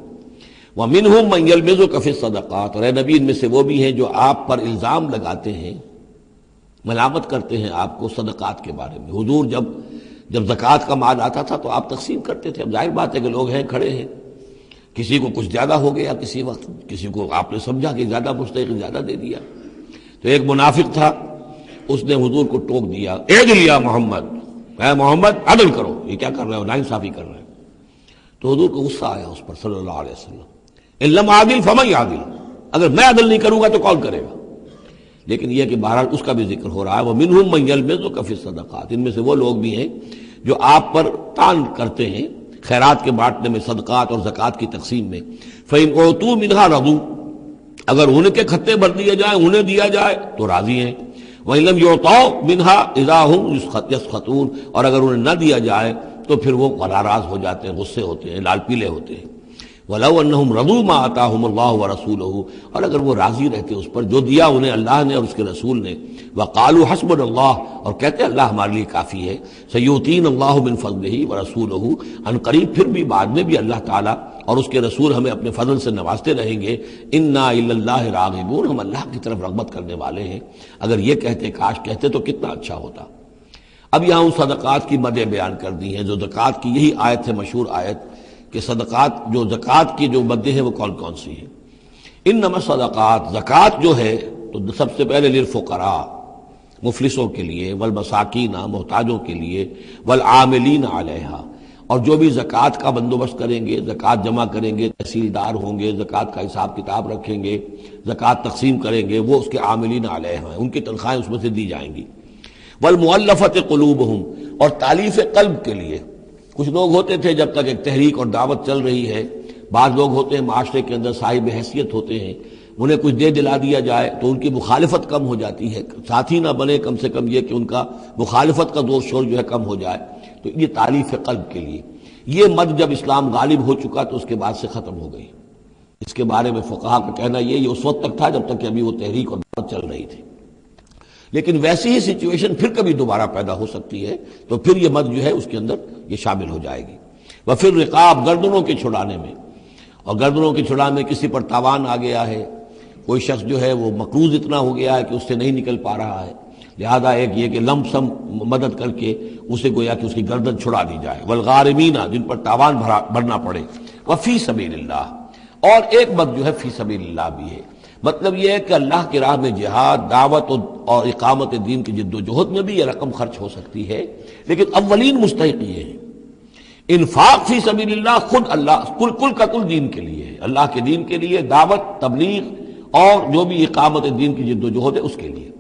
S1: وَمِنْهُمْ مَنْ يَلْمِزُكَ فِي الصَّدَقَاتِ، اور اے نبی ان میں سے وہ بھی ہیں جو آپ پر الزام لگاتے ہیں، ملامت کرتے ہیں آپ کو صدقات کے بارے میں۔ حضور جب زکوٰۃ کا مال آتا تھا تو آپ تقسیم کرتے تھے، اب ظاہر بات ہے کہ لوگ ہیں کھڑے ہیں، کسی کو کچھ زیادہ ہو گیا، کسی وقت کسی کو آپ نے سمجھا کہ زیادہ مستحق زیادہ دے دیا، تو ایک منافق تھا اس نے حضور کو ٹوک دیا، اعدل یا محمد، اے محمد عدل کرو، یہ کیا کر رہے ہو، ناانصافی کر رہے ہو۔ تو حضور کو غصہ آیا اس پر صلی اللہ علیہ وسلم، ان لم عادل فمن یعدل، اگر میں عدل نہیں کروں گا تو کون کرے گا؟ لیکن یہ کہ بہرحال اس کا بھی ذکر ہو رہا ہے، وَمِنْهُمْ مَنْ يَلْمِزُكَ فِي الصَّدَقَاتِ، ان میں سے وہ لوگ بھی ہیں جو آپ پر تان کرتے ہیں خیرات کے بانٹنے میں، صدقات اور زکوٰۃ کی تقسیم میں۔ فَإِنْ أُعْطُوا مِنْهَا رَضُوا، اگر انہیں کے کھتے بھر دیے جائیں، انہیں دیا جائے تو راضی ہیں۔ وَإِنْ لَمْ يُعْطَوْا مِنْهَا إِذَا هُمْ يَسْخَطُونَ، اور اگر انہیں نہ دیا جائے تو پھر وہ ناراض ہو جاتے ہیں، غصے ہوتے ہیں، لال پیلے ہوتے ہیں۔ وَلَوْ أَنَّهُمْ رَضُوا مَا آتَاهُمُ اللَّهُ وَرَسُولُهُ، اور اگر وہ راضی رہتے اس پر جو دیا انہیں اللہ نے اور اس کے رسول نے، وَقَالُوا حَسْبُنَا اللَّهُ، اور کہتے ہیں اللہ ہمارے لیے کافی ہے، سَيُؤْتِينَا اللَّهُ مِنْ فَضْلِهِ وَرَسُولُهُ، ان قریب پھر بھی بعد میں بھی اللہ تعالیٰ اور اس کے رسول ہمیں اپنے فضل سے نوازتے رہیں گے۔ اِنَّا إِلَى اللَّهِ رَاغِبُونَ، ہم اللہ کی طرف رغبت کرنے والے ہیں۔ اگر یہ کہتے کاش کہتے تو کتنا اچھا ہوتا۔ اب یہاں ان صدقات کی مدیں بیان کر دی ہیں جو زکوٰۃ کی، یہی آیت ہے مشہور آیت کہ صدقات جو زکوٰۃ کی جو مدیں ہیں وہ کون کون سی ہیں۔ انما الصدقات، زکوٰۃ جو ہے تو سب سے پہلے للفقراء، مفلسوں کے لیے، والمساکین، محتاجوں کے لیے، والعاملین علیہا، اور جو بھی زکوٰۃ کا بندوبست کریں گے، زکوٰۃ جمع کریں گے، تحصیلدار ہوں گے، زکوٰۃ کا حساب کتاب رکھیں گے، زکوٰۃ تقسیم کریں گے، وہ اس کے عاملین علیہا ہیں، ان کی تنخواہیں اس میں سے دی جائیں گی۔ والمؤلفۃ قلوبہم، اور تالیف قلب کے لیے، کچھ لوگ ہوتے تھے جب تک ایک تحریک اور دعوت چل رہی ہے، بعض لوگ ہوتے ہیں معاشرے کے اندر صاحب حیثیت ہوتے ہیں، انہیں کچھ دے دلا دیا جائے تو ان کی مخالفت کم ہو جاتی ہے، ساتھی نہ بنے، کم سے کم یہ کہ ان کا مخالفت کا زور شور جو ہے کم ہو جائے، تو یہ تالیف قلب کے لیے۔ یہ مد جب اسلام غالب ہو چکا تو اس کے بعد سے ختم ہو گئی۔ اس کے بارے میں فقہا کا کہنا یہ اس وقت تک تھا جب تک کہ ابھی وہ تحریک اور دعوت چل رہی تھی، لیکن ویسی ہی سچویشن پھر کبھی دوبارہ پیدا ہو سکتی ہے تو پھر یہ مد جو ہے اس کے اندر یہ شامل ہو جائے گی۔ وفی الرقاب، گردنوں کے چھڑانے میں، اور گردنوں کے چھڑانے میں کسی پر تاوان آ گیا ہے، کوئی شخص جو ہے وہ مقروض اتنا ہو گیا ہے کہ اس سے نہیں نکل پا رہا ہے، لہذا ایک یہ کہ لم سم مدد کر کے اسے گویا کہ اس کی گردن چھڑا دی جائے۔ والغارمین، جن پر تاوان بھرنا پڑے۔ وفی سبیل اللہ، اور ایک مد جو ہے فی سبیل اللہ بھی ہے، مطلب یہ ہے کہ اللہ کی راہ میں جہاد، دعوت اور اقامت دین کی جد و جہد میں بھی یہ رقم خرچ ہو سکتی ہے، لیکن اولین مستحق یہ ہے۔ انفاق فی سبیل اللہ خود اللہ کل کا کل دین کے لیے ہے، اللہ کے دین کے لیے، دعوت، تبلیغ اور جو بھی اقامت دین کی جد و جہد ہے اس کے لیے۔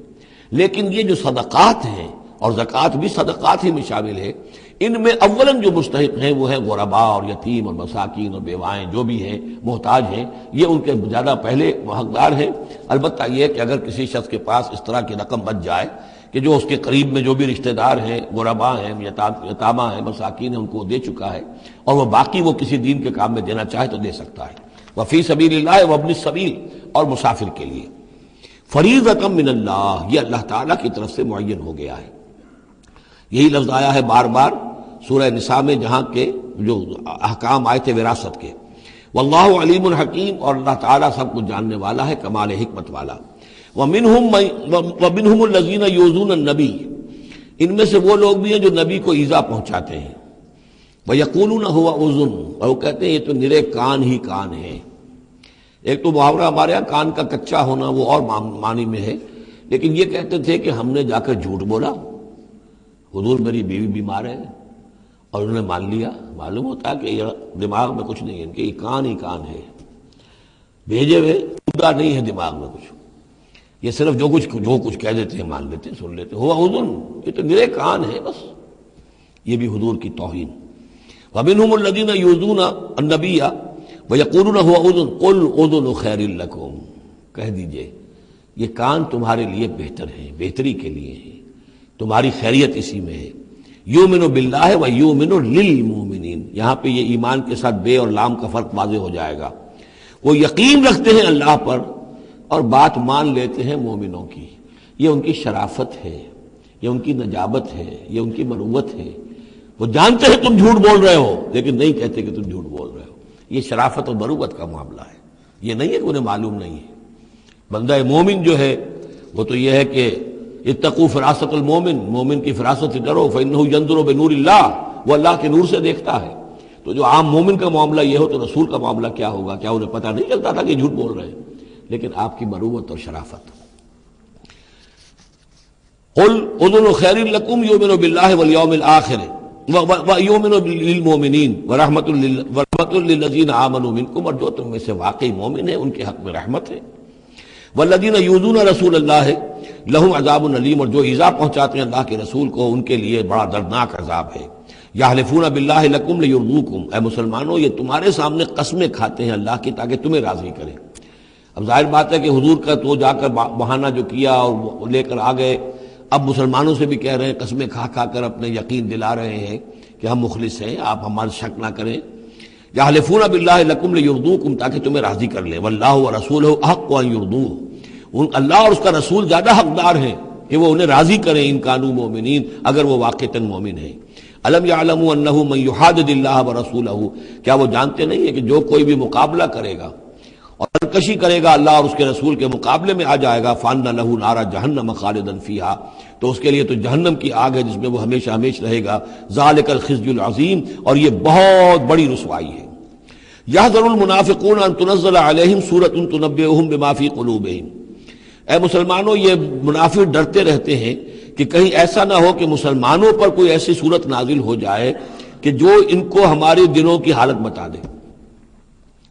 S1: لیکن یہ جو صدقات ہیں، اور زکوٰۃ بھی صدقات ہی میں شامل ہے، ان میں اولاً جو مستحق ہیں وہ ہیں غرباء اور یتیم اور مساکین اور بیوائیں، جو بھی ہیں محتاج ہیں، یہ ان کے زیادہ پہلے حقدار ہیں۔ البتہ یہ کہ اگر کسی شخص کے پاس اس طرح کی رقم بچ جائے کہ جو اس کے قریب میں جو بھی رشتہ دار ہیں، غرباء ہیں، یتامہ ہیں، مساکین ہیں، ان کو دے چکا ہے، اور وہ باقی وہ کسی دین کے کام میں دینا چاہے تو دے سکتا ہے۔ وفی سبیل اللہ وابن السبیل، اور مسافر کے لیے۔ فریضۃ من اللہ، یہ اللہ تعالیٰ کی طرف سے معین ہو گیا ہے۔ یہی لفظ آیا ہے بار بار سورہ نساء میں، جہاں کے جو احکام آئے تھے وراثت کے۔ واللہ علیم الحکیم، اور اللہ تعالیٰ سب کچھ جاننے والا ہے، کمال حکمت والا۔ ومنہم الذین یؤذون النبی، ان میں سے وہ لوگ بھی ہیں جو نبی کو ایذا پہنچاتے ہیں۔ ویقولون هو اذن، اور وہ کہتے ہیں یہ تو نرے کان ہی کان ہے۔ ایک تو محاورہ ہمارے یہاں کان کا کچا ہونا وہ اور معنی میں ہے، لیکن یہ کہتے تھے کہ ہم نے جا کر جھوٹ بولا، حضور میری بیوی بیمار ہے، اور انہوں نے مان لیا. معلوم ہوتا کہ یہ دماغ میں کچھ نہیں ہے، ان کے یہ کان ہی کان ہے، بھیجے ہوئے خدا نہیں ہے دماغ میں کچھ. یہ صرف جو کچھ کہہ دیتے ہیں مان لیتے ہیں، سن لیتے ہیں. ہوا اذن، یہ تو نرے کان ہے بس. یہ بھی حضور کی توہین. وَمِنْهُمُ الَّذِينَ يُؤْذُونَ النَّبِيَّ وَيَقُولُونَ هُوَ أُذُنٌ قُلْ أُذُنُ خَيْرٍ لَكُمْ. کہہ دیجئے یہ کان تمہارے لیے بہتر ہیں، بہتری کے لیے ہیں، تمہاری خیریت اسی میں ہے. یؤمن باللہ ویؤمن للمؤمنین. یہاں پہ یہ ایمان کے ساتھ بے اور لام کا فرق واضح ہو جائے گا. وہ یقین رکھتے ہیں اللہ پر اور بات مان لیتے ہیں مومنوں کی. یہ ان کی شرافت ہے، یہ ان کی نجابت ہے، یہ ان کی مروت ہے. وہ جانتے ہیں تم جھوٹ بول رہے ہو لیکن نہیں کہتے کہ تم جھوٹ بول رہے ہو. یہ شرافت اور مروت کا معاملہ ہے. یہ نہیں ہے کہ انہیں معلوم نہیں ہے. بندہ مومن جو ہے وہ تو یہ ہے کہ اتقوا فراست المومن، مومن کی فراست سے ڈرو، فإنہ ينظر بنور اللہ، وہ اللہ کے نور سے دیکھتا ہے. تو جو عام مومن کا معاملہ یہ ہو تو رسول کا معاملہ کیا ہوگا؟ کیا انہیں پتہ نہیں چلتا تھا کہ جھوٹ بول رہے ہیں؟ لیکن آپ کی مروت اور شرافت. قل اذن خیر لکم یؤمن باللہ والیوم الآخر ویؤمن للمؤمنین ورحمۃ للذین آمنوا منکم. اور جو تم میں سے واقعی مومن ہیں ان کے حق میں رحمت ہے. والذین یؤذون رسول اللہ لہم عذاب علیم. اور جو ایذا پہنچاتے ہیں اللہ کے رسول کو ان کے لیے بڑا دردناک عذاب ہے. یحلفون باللہ لکم لیرضوکم. اے مسلمانوں یہ تمہارے سامنے قسمیں کھاتے ہیں اللہ کی تاکہ تمہیں راضی کریں. اب ظاہر بات ہے کہ حضور کا تو جا کر بہانہ جو کیا اور لے کر آ گئے، اب مسلمانوں سے بھی کہہ رہے ہیں، قسمیں کھا کھا کر اپنے یقین دلا رہے ہیں کہ ہم مخلص ہیں، آپ ہمارے شک نہ کریں. یحلفون باللہ لکم لیرضوکم، تاکہ تمہیں راضی کر لیں. واللہ ورسولہ احق ان یرضوہ. اللہ اور اس کا رسول زیادہ حقدار ہیں کہ وہ انہیں راضی کریں ان کانوا مومنین، اگر وہ واقعتاً مومن ہیں. الم یعلموا انہ من یحادد اللہ ورسولہ. کیا وہ جانتے نہیں ہے کہ جو کوئی بھی مقابلہ کرے گا اور سرکشی کرے گا اللہ اور اس کے رسول کے مقابلے میں آ جائے گا، فان لہ نار جہنم خالدا فیہا، تو اس کے لیے تو جہنم کی آگ ہے جس میں وہ ہمیشہ ہمیشہ رہے گا. ذالک الخزي العظیم. اور یہ بہت بڑی رسوائی ہے. یحذر المنافقون ان تنزل علیہم سورۃ تنبئہم بما فی قلوبہم. اے مسلمانوں یہ منافق ڈرتے رہتے ہیں کہ کہیں ایسا نہ ہو کہ مسلمانوں پر کوئی ایسی صورت نازل ہو جائے کہ جو ان کو ہمارے دلوں کی حالت بتا دے.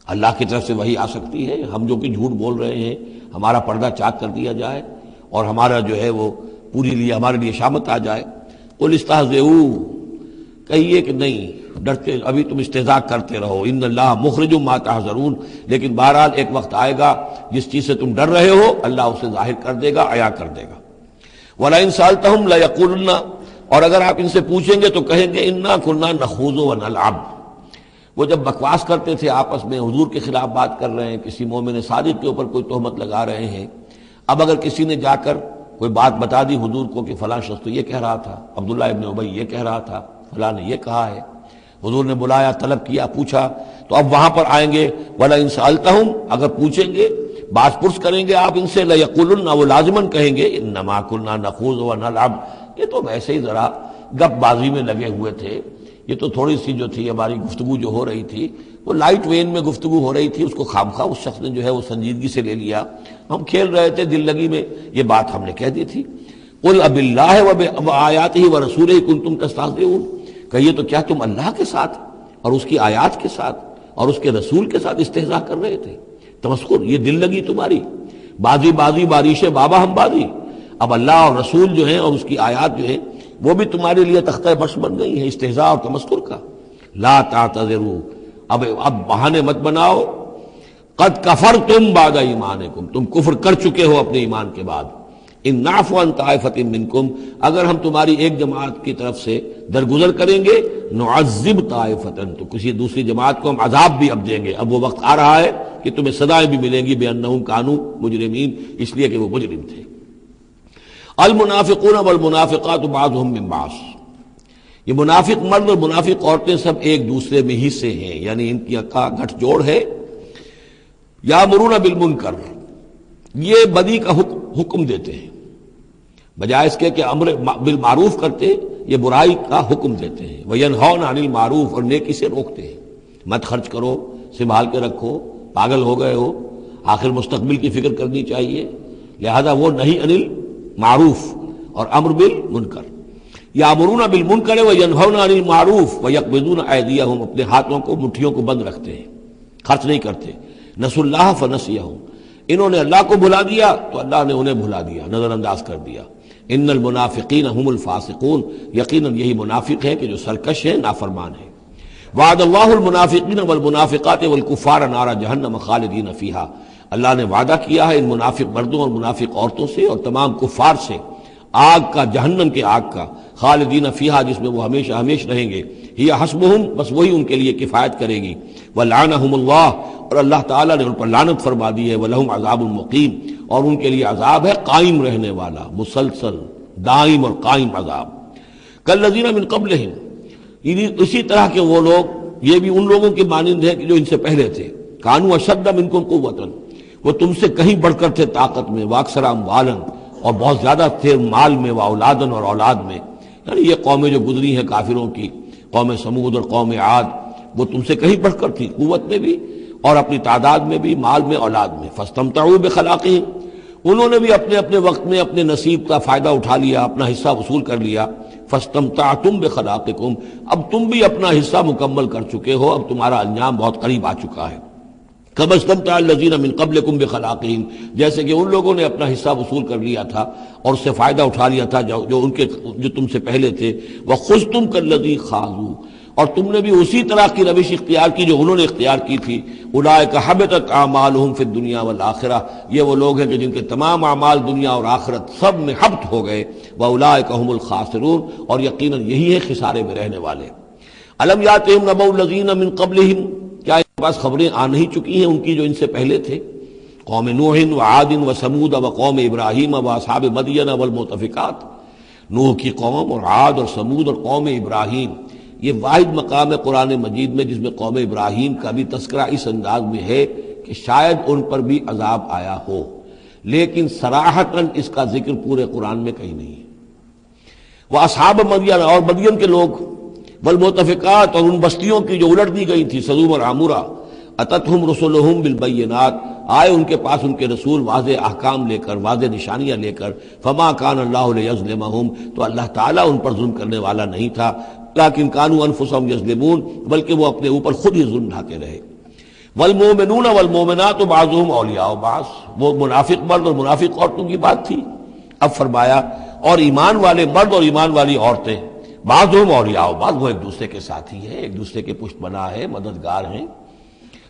S1: اللہ کی طرف سے وحی آ سکتی ہے، ہم جو کہ جھوٹ بول رہے ہیں ہمارا پردہ چاک کر دیا جائے اور ہمارا جو ہے وہ ہمارے لیے شامت آ جائے. قل استہزئوا، کہیے کہ نہیں ڈرتے، ابھی تم استہزاء کرتے رہو. ان اللہ مخرج ما تحذرون. لیکن بہرحال ایک وقت آئے گا جس چیز سے تم ڈر رہے ہو اللہ اسے ظاہر کر دے گا، عیا کر دے گا. وَلَئِن سَأَلْتَهُمْ لَيَقُولُنَّ. اور اگر آپ ان سے پوچھیں گے تو کہیں گے اِنَّا كُنَّا نَخُوضُ وَنَلْعَبُ. وہ جب بکواس کرتے تھے آپس میں، حضور کے خلاف بات کر رہے ہیں، کسی مومن صادق کے اوپر کوئی تہمت لگا رہے ہیں. اب اگر کسی نے جا کر کوئی بات بتا دی حضور کو کہ فلاں شخص تو یہ کہہ رہا تھا، عبداللہ ابن ابی یہ کہہ رہا تھا، فلاں نے یہ کہا ہے، حضور نے بلایا، طلب کیا، پوچھا، تو اب وہاں پر آئیں گے. وَلَئِن سَأَلْتَهُمْ، اگر پوچھیں گے، باز پرس کریں گے آپ ان سے، لَيَقُولُنَّ، وہ لازماً کہیں گے اِنَّمَا كُنَّا نَخُوضُ وَنَلْعَبُ. یہ تو ویسے ہی ذرا گپ بازی میں لگے ہوئے تھے، یہ تو تھوڑی سی جو تھی ہماری گفتگو جو ہو رہی تھی وہ لائٹ وین میں گفتگو ہو رہی تھی، اس کو خامخواہ اس شخص نے جو ہے وہ سنجیدگی سے لے لیا، ہم کھیل رہے تھے دل لگی میں، یہ بات ہم نے کہہ دی تھی. قُلْ أَبِاللَّهِ وَآيَاتِهِ وَرَسُولِهِ كُنتُمْ تَسْتَهْزِئُونَ. کہیے تو کیا تم اللہ کے ساتھ اور اس کی آیات کے ساتھ اور اس کے رسول کے ساتھ استہزاء کر رہے تھے؟ تمسخر، یہ دل لگی تمہاری، بازی بازی بارش بابا ہم بازی. اب اللہ اور رسول جو ہیں اور اس کی آیات جو ہیں وہ بھی تمہارے لیے تختہ برس بن گئی ہیں استہزاء اور تمسخر کا. لا تعتذروا، اب بہانے مت بناؤ. قد کفرتم بعد ایمانکم، تم کفر کر چکے ہو اپنے ایمان کے بعد. ان نعفو عن طائفۃ منکم، اگر ہم تمہاری ایک جماعت کی طرف سے درگزر کریں گے، نعذب طائفۃ، تو کسی دوسری جماعت کو ہم عذاب بھی اب دیں گے. اب وہ وقت آ رہا ہے کہ تمہیں سزائیں بھی ملیں گی، بانہم کانوا مجرمین، اس لیے کہ وہ مجرم تھے. المنافقون والمنافقات بعضهم من بعض. یہ منافق مرد اور منافق عورتیں سب ایک دوسرے میں ہی سے ہیں، یعنی ان کی گٹھ جوڑ ہے. یامرون بالمنکر، یہ بدی کا حکم دیتے ہیں، بجائے اس کے کہ امر بالمعروف کرتے یہ برائی کا حکم دیتے ہیں. وینہون عن المعروف، اور نیکی سے روکتے ہیں. مت خرچ کرو، سنبھال کے رکھو، پاگل ہو گئے ہو، آخر مستقبل کی فکر کرنی چاہیے. لہذا وہ نہیں عن المعروف اور امر بالمنکر. یامرون بالمنکر وینہون عن المعروف ویقبضون ایدیہم، اپنے ہاتھوں کو مٹھیوں کو بند رکھتے ہیں، خرچ نہیں کرتے. نسوا اللہ فنسیہم، انہوں نے اللہ کو بھلا دیا تو اللہ نے انہیں بھلا دیا، نظر انداز کر دیا. ان المنافقین هم الفاسقون، یقیناً یہی منافق ہیں کہ جو سرکش ہیں، نافرمان ہیں. وعد اللہ المنافقین والمنافقات والکفار نار جہنم خالدین فیہا، اللہ نے وعدہ کیا ہے ان منافق مردوں اور منافق عورتوں سے اور تمام کفار سے آگ کا، جہنم کے آگ کا، خالدین فیہا جس میں وہ ہمیشہ ہمیشہ رہیں گے. ہی حسبہم، بس وہی ان کے لیے کفایت کرے گی. ولعنہم اللہ، اور اللہ تعالیٰ نے ان پر لعنت فرما دی ہے. ولہم عذاب مقیم، اور ان کے لیے عذاب ہے قائم رہنے والا، مسلسل دائم اور قائم عذاب. کالذین من قبلہم، اسی طرح کے وہ لوگ، یہ بھی ان لوگوں کے مانند ہیں کہ جو ان سے پہلے تھے. کانوا اشد منکم قوۃ، وہ تم سے کہیں بڑھ کر تھے طاقت میں، واکثر اموالا، اور بہت زیادہ تھے مال میں، واولادن، اور اولاد میں. یعنی یہ قومیں جو گزری ہیں کافروں کی، قوم سمود اور قوم عاد، وہ تم سے کہیں بڑھ کر تھی، قوت میں بھی اور اپنی تعداد میں بھی، مال میں، اولاد میں. فاستمتعوا بخلاقہم، انہوں نے بھی اپنے اپنے وقت میں اپنے نصیب کا فائدہ اٹھا لیا، اپنا حصہ وصول کر لیا. فاستمتعتم بخلاقکم، اب تم بھی اپنا حصہ مکمل کر چکے ہو، اب تمہارا انجام بہت قریب آ چکا ہے. کما استمتع الذین من قبلکم بخلاقہم، جیسے کہ ان لوگوں نے اپنا حصہ وصول کر لیا تھا اور اس سے فائدہ اٹھا لیا تھا جو تم سے پہلے تھے. وخذتم کالذی خاضوا، اور تم نے بھی اسی طرح کی روش اختیار کی جو انہوں نے اختیار کی تھی. اولئک حبطت اعمالہم فی الدنیا والآخرہ، یہ وہ لوگ ہیں کہ جن کے تمام اعمال دنیا اور آخرت سب میں حبط ہو گئے. واولئک هم الخاسرون، اور یقیناً یہی ہے خسارے میں رہنے والے. الم یاتہم نبأ الذین من قبلہم، کیا ان کے پاس خبریں آ نہیں چکی ہیں ان کی جو ان سے پہلے تھے؟ قوم نوح وعاد وثمود وقوم ابراہیم واصحاب مدین والمؤتفکات. نوح کی قوم اور عاد اور سمود اور قوم ابراہیم، یہ واحد مقام ہے قرآن مجید میں جس میں قوم ابراہیم کا بھی تذکرہ اس انداز میں ہے کہ شاید ان پر بھی عذاب آیا ہو، لیکن صراحتاً اس کا ذکر پورے قرآن میں کہیں نہیں ہے. وہ اصحاب مدین، اور مدین کے لوگ، والمؤتفکات، اور ان بستیوں کی جو الٹ دی گئی تھی، سدوم اور عمورہ. اتتہم رسلہم بالبینات، آئے ان کے پاس ان کے رسول واضح احکام لے کر، واضح نشانیاں لے کر. فما کان اللہ لیظلمہم، تو اللہ تعالیٰ ان پر ظلم کرنے والا نہیں تھا. لیکن کانوا انفسہم یظلمون، بلکہ وہ اپنے اوپر خود ہی ظلم ڈھاتے رہے. والمؤمنون والمؤمنات بعضهم اولیاء بعض، وہ منافق مرد اور منافق عورتوں کی بات تھی. اب فرمایا اور ایمان والے مرد اور ایمان والی عورتیں، بعضهم اولیاء بعض، وہ ایک دوسرے کے ساتھی ہیں، ایک دوسرے کے پشت بنا ہے، مددگار ہیں.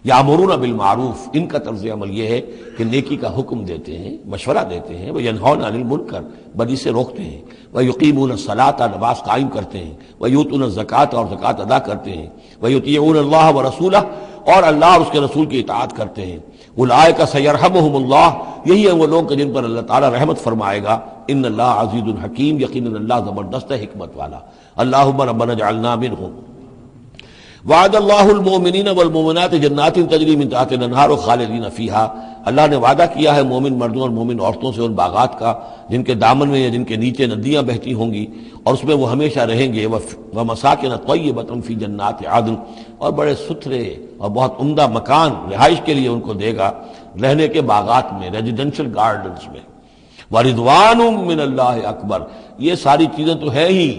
S1: یامرون بالمعروف، ان کا طرز عمل یہ ہے کہ نیکی کا حکم دیتے ہیں، مشورہ دیتے ہیں. وینہون عن المنکر، بدی سے روکتے ہیں. ویقیمون الصلاۃ، نماز قائم کرتے ہیں. ویؤتون الزکوٰۃ، اور زکوٰۃ ادا کرتے ہیں. ویطیعون اللہ ورسولہ، اور اللہ اور اس کے رسول کی اطاعت کرتے ہیں. اولئک سیرحمہم اللہ، یہی ہیں وہ لوگ کہ جن پر اللہ تعالیٰ رحمت فرمائے گا. ان اللہ عزیز حکیم، یقیناً اللہ زبردست ہے، حکمت والا. اللہم ربنا اجعلنا منہم. وعد اللہ المؤمنین والمؤمنات جنات تجری من تحتها الانہار خالدین فیہا، اللہ نے وعدہ کیا ہے مومن مردوں اور مومن عورتوں سے ان باغات کا جن کے دامن میں یا جن کے نیچے ندیاں بہتی ہوں گی، اور اس میں وہ ہمیشہ رہیں گے. ومساکن طیبۃ فی جنات عدن، اور بڑے ستھرے اور بہت عمدہ مکان رہائش کے لیے ان کو دے گا، رہنے کے باغات میں، ریزیڈینشل گارڈنز میں. وَرِضْوَانٌ مِّنَ اللَّهِ اکبر، یہ ساری چیزیں تو ہے ہی،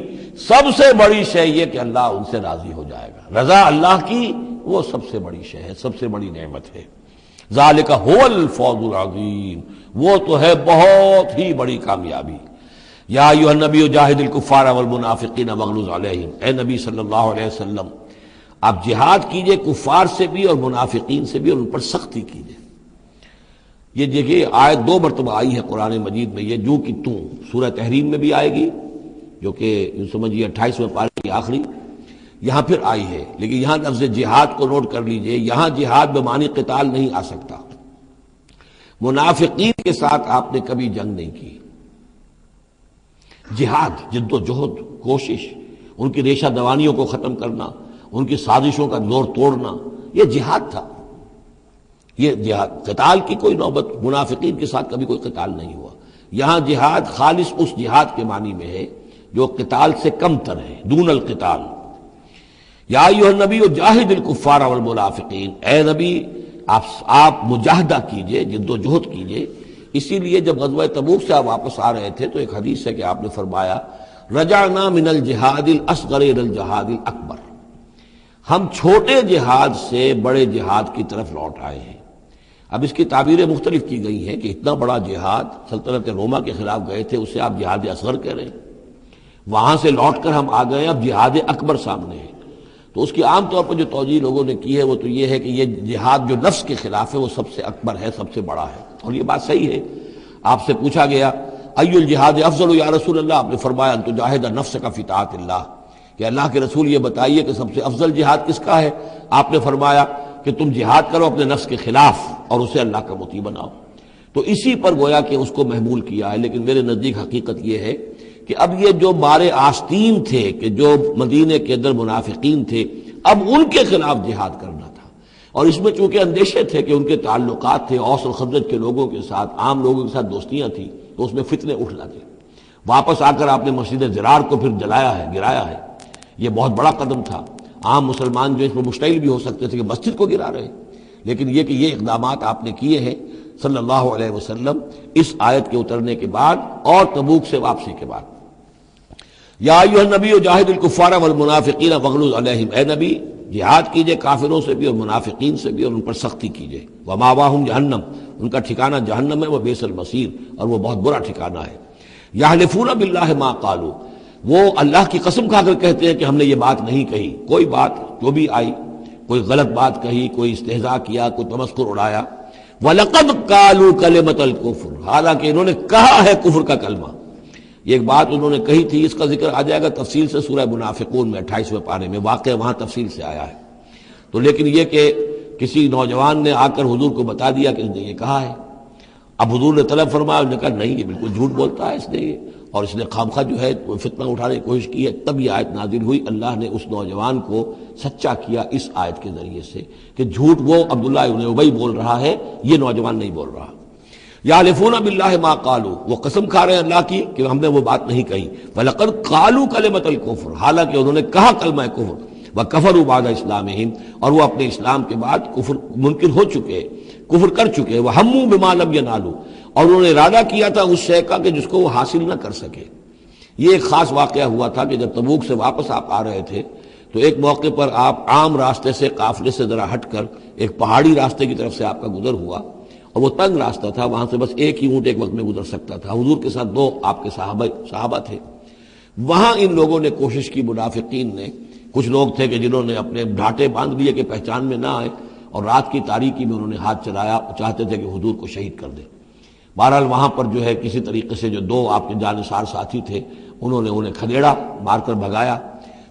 S1: سب سے بڑی شے یہ کہ اللہ ان سے راضی ہو جائے گا. رضا اللہ کی وہ سب سے بڑی شے ہے، سب سے بڑی نعمت ہے. ذالک هو الفوز العظیم، وہ تو ہے بہت ہی بڑی کامیابی. یا ایھا النبی جاہد الکفار والمنافقین واغلظ علیہم، اے نبی صلی اللہ علیہ وسلم آپ جہاد کیجئے کفار سے بھی اور منافقین سے بھی، اور ان پر سختی کیجئے. یہ دیکھیے آیت 2 مرتبہ آئی ہے قرآن مجید میں، یہ جو کہ توں سورہ تحریم میں بھی آئے گی جو کہ سمجھیے 28ویں پارے کی آخری، یہاں پھر آئی ہے. لیکن یہاں لفظ جہاد کو نوٹ کر لیجئے، یہاں جہاد بمعنی قتال نہیں آ سکتا. منافقین کے ساتھ آپ نے کبھی جنگ نہیں کی. جہاد، جد و جہد، کوشش، ان کی ریشہ دوانیوں کو ختم کرنا، ان کی سازشوں کا زور توڑنا، یہ جہاد تھا. یہ جہاد، قتال کی کوئی نوبت منافقین کے ساتھ کبھی کوئی قتال نہیں ہوا. یہاں جہاد خالص اس جہاد کے معنی میں ہے جو قتال سے کم تر ہے، دون القتال. یا ایھا النبی جاہد الکفار والمنافقین، اے نبی آپ مجاہدہ کیجئے، جد و جہد کیجئے. اسی لیے جب غزوہ تبوک سے آپ واپس آ رہے تھے تو ایک حدیث ہے کہ آپ نے فرمایا رجعنا من الجہاد الاصغر الى الجہاد الاکبر، ہم چھوٹے جہاد سے بڑے جہاد کی طرف لوٹ آئے ہیں۔ اب اس کی تعبیریں مختلف کی گئی ہیں کہ اتنا بڑا جہاد سلطنت روما کے خلاف گئے تھے، اسے آپ جہاد اصغر کہہ رہے ہیں، وہاں سے لوٹ کر ہم آ گئے، اب جہاد اکبر سامنے ہے۔ تو اس کی عام طور پر جو توجیہ لوگوں نے کی ہے وہ تو یہ ہے کہ یہ جہاد جو نفس کے خلاف ہے وہ سب سے اکبر ہے، سب سے بڑا ہے، اور یہ بات صحیح ہے۔ آپ سے پوچھا گیا ای الجہاد افضل یا رسول اللہ، آپ نے فرمایا ان تجاہد نفسک فی طاعت اللہ، کہ اللہ کے رسول یہ بتائیے کہ سب سے افضل جہاد کس کا ہے؟ آپ نے فرمایا کہ تم جہاد کرو اپنے نفس کے خلاف اور اسے اللہ کا مطیع بناؤ۔ تو اسی پر گویا کہ اس کو محمول کیا ہے، لیکن میرے نزدیک حقیقت یہ ہے کہ اب یہ جو مارے آستین تھے، کہ جو مدینے کے اندر منافقین تھے، اب ان کے خلاف جہاد کرنا تھا، اور اس میں چونکہ اندیشے تھے کہ ان کے تعلقات تھے اوس اور خزرج کے لوگوں کے ساتھ، عام لوگوں کے ساتھ دوستیاں تھیں، تو اس میں فتنے اٹھ لاتے۔ واپس آ کر آپ نے مسجد زرار کو پھر جلایا ہے، گرایا ہے، یہ بہت بڑا قدم تھا۔ عام مسلمان جو اس میں مشتعل بھی ہو سکتے تھے کہ مسجد کو گرا رہے، لیکن یہ کہ یہ اقدامات آپ نے کیے ہیں صلی اللہ علیہ وسلم اس آیت کے اترنے کے بعد اور تبوک سے واپسی کے بعد۔ یا ایھا النبی جاہد الکفار والمنافقین واغلظ علیہم، اے نبی جہاد کیجئے کافروں سے بھی اور منافقین سے بھی، اور ان پر سختی کیجئے۔ ومأواہم جہنم، ان کا ٹھکانہ جہنم ہے، وبئس المصیر، اور وہ بہت برا ٹھکانہ ہے۔ یحلفون باللہ ما قالوا، وہ اللہ کی قسم کھا کر کہتے ہیں کہ ہم نے یہ بات نہیں کہی، کوئی بات جو بھی آئی، کوئی غلط بات کہی، کوئی استہزاء کیا، کوئی تمسخر اڑایا۔ وَلَقَدْ قَالُوا كَلِمَةَ الْكُفْرِ، حالانکہ انہوں نے کہا ہے کفر کا کلمہ۔ یہ ایک بات انہوں نے کہی تھی، اس کا ذکر آ جائے گا تفصیل سے سورہ منافقون میں 28ویں پارے میں، واقعہ وہاں تفصیل سے آیا ہے۔ تو لیکن یہ کہ کسی نوجوان نے آ کر حضور کو بتا دیا کہ اس نے یہ کہا ہے، اب حضور نے طلب فرمایا، انہوں نے کہا نہیں یہ بالکل جھوٹ بولتا ہے اس نے، یہ اور اس نے خامخواہ جو ہے فتنہ اٹھانے کی کوشش کی ہے۔ تب یہ آیت نازل ہوئی، اللہ نے اس نوجوان کو سچا کیا اس آیت کے ذریعے سے کہ جھوٹ وہ عبداللہ ابن ابی بول رہا ہے، یہ نوجوان نہیں بول رہا۔ یحلفون باللہ ما قالوا، وہ قسم کھا رہے ہیں اللہ کی کہ ہم نے وہ بات نہیں کہی۔ وَلَقَدْ قَالُوا كَلِمَةَ الْكُفْرِ، حالانکہ انہوں نے کہا کلمہ کفر۔ وَكَفَرُوا بَعْدَ إِسْلَامِهِمْ، اور وہ اپنے اسلام کے بعد کفر منکر ہو چکے، کفر کر چکے۔ وَهَمُّوا بِمَا لَمْ يَنَالُوا، اور انہوں نے ارادہ کیا تھا اس شے کا کہ جس کو وہ حاصل نہ کر سکے۔ یہ ایک خاص واقعہ ہوا تھا کہ جب تبوک سے واپس آپ آ رہے تھے تو ایک موقع پر آپ عام راستے سے، قافلے سے ذرا ہٹ کر ایک پہاڑی راستے کی طرف سے آپ کا گزر ہوا، اور وہ تنگ راستہ تھا، وہاں سے بس ایک ہی اونٹ ایک وقت میں گزر سکتا تھا۔ حضور کے ساتھ دو آپ کے صحابہ تھے۔ وہاں ان لوگوں نے کوشش کی، منافقین نے، کچھ لوگ تھے کہ جنہوں نے اپنے ڈھاٹے باندھ لیے کہ پہچان میں نہ آئے، اور رات کی تاریکی میں انہوں نے ہاتھ چلایا، چاہتے تھے کہ حضور کو شہید کر دیں۔ بہرحال وہاں پر جو ہے کسی طریقے سے جو دو آپ کے جانثار ساتھی تھے انہوں نے انہیں کھدیڑا، مار کر بھگایا۔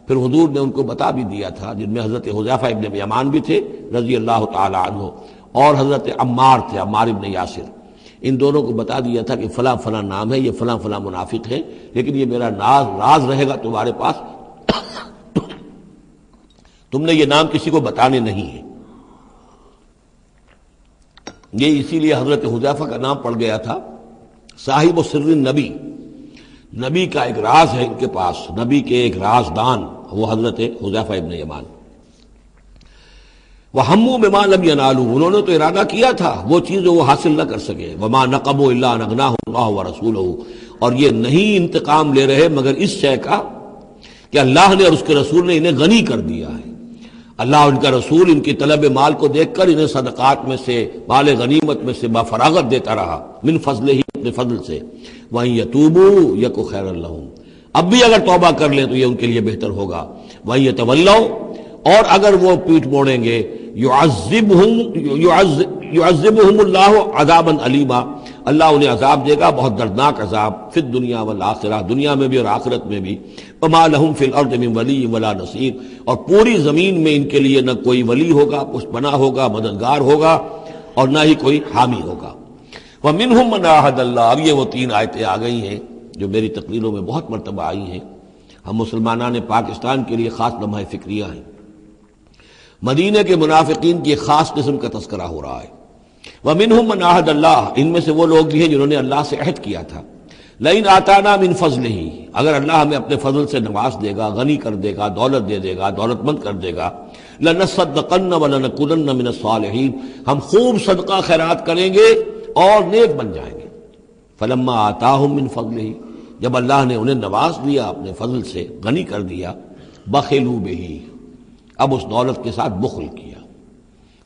S1: پھر حضور نے ان کو بتا بھی دیا تھا، جن میں حضرت حذیفہ ابن یمان بھی تھے رضی اللہ تعالی عنہ، اور حضرت عمار تھے، عمار ابن یاسر۔ ان دونوں کو بتا دیا تھا کہ فلاں فلاں نام ہے، یہ فلاں فلاں منافق ہے، لیکن یہ میرا راز رہے گا تمہارے پاس، تم نے یہ نام کسی کو بتانے نہیں ہے۔ یہ اسی لیے حضرت حذیفہ کا نام پڑ گیا تھا صاحب و سر النبی، نبی کا ایک راز ہے ان کے پاس، نبی کے ایک رازدان، وہ حضرت حذیفہ ابن یمان۔ وَهَمُّوا بِمَا لَمْ يَنَالُوا، انہوں نے تو ارادہ کیا تھا وہ چیز جو وہ حاصل نہ کر سکے۔ وَمَا نَقَمُوا إِلَّا أَنْ أَغْنَاهُمُ اللَّهُ وَرَسُولُهُ، اور یہ نہیں انتقام لے رہے مگر اس شے کا کہ اللہ نے اور اس کے رسول نے انہیں غنی کر دیا ہے۔ اللہ اور ان کا رسول ان کی طلب مال کو دیکھ کر انہیں صدقات میں سے، مال غنیمت میں سے بفراغت دیتا رہا، من فضلہ، اپنے فضل سے۔ وَإِن يَتُوبُوا يَكُ خَيْرًا لَّهُمْ، اب بھی اگر توبہ کر لیں تو یہ ان کے لیے بہتر ہوگا۔ وَإِن يَتَوَلَّوْا، اور اگر وہ پیٹھ موڑیں گے، يُعَذِّبُهُمُ اللَّهُ عَذَابًا عَلِيمًا، اللہ انہیں عذاب دے گا، بہت دردناک عذاب، فی الدنیا والآخرہ، دنیا میں بھی اور آخرت میں بھی۔ وَمَا لَهُمْ فِي الْأَرْضِ مِنْ وَلِيٍّ وَلَا نَصِيرٍ، اور پوری زمین میں ان کے لیے نہ کوئی ولی ہوگا، پشت پناہ ہوگا، مددگار ہوگا، اور نہ ہی کوئی حامی ہوگا۔ وَمِنْهُمْ مَنْ عَاهَدَ اللَّهُ، اب یہ وہ تین آیتیں آ گئی ہیں جو میری تقریروں میں بہت مرتبہ آئی ہیں، ہم مسلمانان پاکستان کے لیے خاص لمحہ فکریہ ہیں۔ مدینہ کے منافقین کی ایک خاص قسم کا تذکرہ ہو رہا ہے۔ وَمِنْهُمْ مَنْ عَاهَدَ اللَّهُ، ان میں سے وہ لوگ بھی ہیں جنہوں نے اللہ سے عہد کیا تھا، لَئِنْ آتَانَا مِنْ فَضْلِهِ، اگر اللہ ہمیں اپنے فضل سے نواز دے گا، غنی کر دے گا، دولت دے دے گا، دولت مند کر دے گا، لَنَصَّدَّقَنَّ وَلَنَكُونَنَّ مِنَ الصَّالِحِينَ، ہم خوب صدقہ خیرات کریں گے اور نیک بن جائیں گے۔ فَلَمَّا آتَاهُم مِّن فَضْلِهِ، جب اللہ نے انہیں نواز دیا اپنے فضل سے، غنی کر دیا، بخلوا بہ، اب اس دولت کے ساتھ بخل کیا،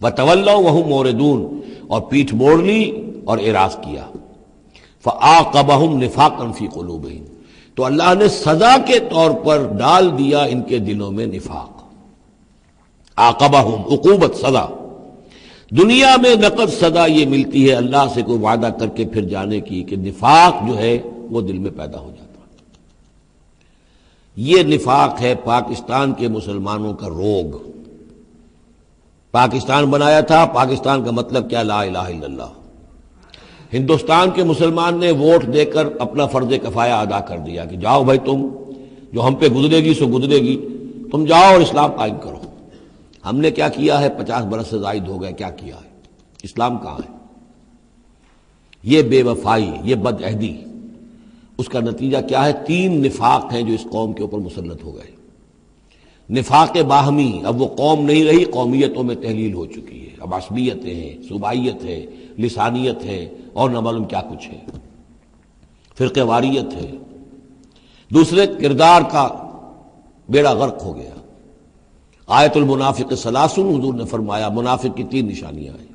S1: وتولوا وہم موردون، اور پیٹھ موڑ لی اور اعراض کیا، فعاقبہم نفاقا فی قلوبہم، تو اللہ نے سزا کے طور پر ڈال دیا ان کے دلوں میں نفاق۔ عاقبہم، عقوبت، سزا۔ دنیا میں نقد سزا یہ ملتی ہے اللہ سے کوئی وعدہ کر کے پھر جانے کی کہ نفاق جو ہے وہ دل میں پیدا ہو جاتا ہے۔ یہ نفاق ہے پاکستان کے مسلمانوں کا روگ۔ پاکستان بنایا تھا، پاکستان کا مطلب کیا؟ لا الہ الا اللہ۔ ہندوستان کے مسلمان نے ووٹ دے کر اپنا فرض کفایہ ادا کر دیا کہ جاؤ بھائی، تم جو ہم پہ گزرے گی سو گزرے گی، تم جاؤ اور اسلام قائم کرو۔ ہم نے کیا کیا ہے؟ 50 برس سے زائد ہو گئے، کیا کیا ہے؟ اسلام کہاں ہے؟ یہ بے وفائی، یہ بد عہدی، اس کا نتیجہ کیا ہے؟ 3 نفاق ہیں جو اس قوم کے اوپر مسلط ہو گئے۔ نفاق باہمی، اب وہ قوم نہیں رہی، قومیتوں میں تحلیل ہو چکی ہے، اب عصبیتیں ہیں، صوبائیت ہے، لسانیت ہے، اور نہ معلوم کیا کچھ ہے، فرقہ واریت ہے۔ دوسرے، کردار کا بیڑا غرق ہو گیا۔ آیت المنافق ثلاثن، حضور نے فرمایا منافق کی 3 نشانیاں ہیں،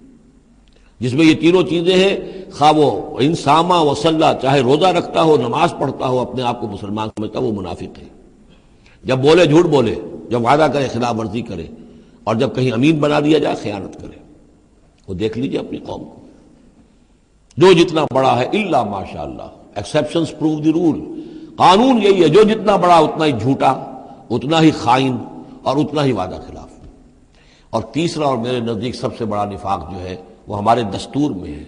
S1: جس میں یہ تینوں چیزیں ہیں، خواہ وہ انسامہ وصلہ، چاہے روزہ رکھتا ہو، نماز پڑھتا ہو، اپنے آپ کو مسلمان سمجھتا ہو، وہ منافق ہے۔ جب بولے جھوٹ بولے، جب وعدہ کرے خلاف ورزی کرے، اور جب کہیں امین بنا دیا جائے خیانت کرے۔ وہ دیکھ لیجئے اپنی قوم کو، جو جتنا بڑا ہے الا ماشاء اللہ، ایکسیپشنز پروو دی رول، قانون یہی ہے، جو جتنا بڑا اتنا ہی جھوٹا، اتنا ہی خائن، اور اتنا ہی وعدہ خلاف۔ اور تیسرا اور میرے نزدیک سب سے بڑا نفاق جو ہے وہ ہمارے دستور میں ہے۔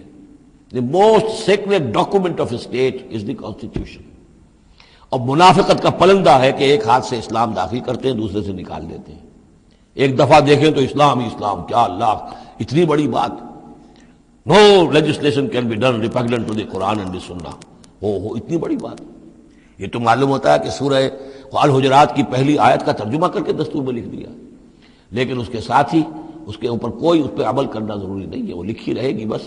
S1: The most sacred document of a state is the constitution۔ اور منافقت کا پلندہ ہے کہ ایک ہاتھ سے اسلام داخل کرتے ہیں، دوسرے سے نکال دیتے ہیں۔ ایک دفعہ دیکھیں تو اسلام ہی اسلام، کیا اللہ، اتنی بڑی بات، no legislation can be done repugnant to the Quran and the Sunnah، ہو اتنی بڑی بات۔ یہ تو معلوم ہوتا ہے کہ سورہ الحجرات کی پہلی آیت کا ترجمہ کر کے دستور میں لکھ دیا، لیکن اس کے ساتھ ہی اس کے اوپر کوئی اس پہ عمل کرنا ضروری نہیں ہے، وہ لکھی رہے گی بس۔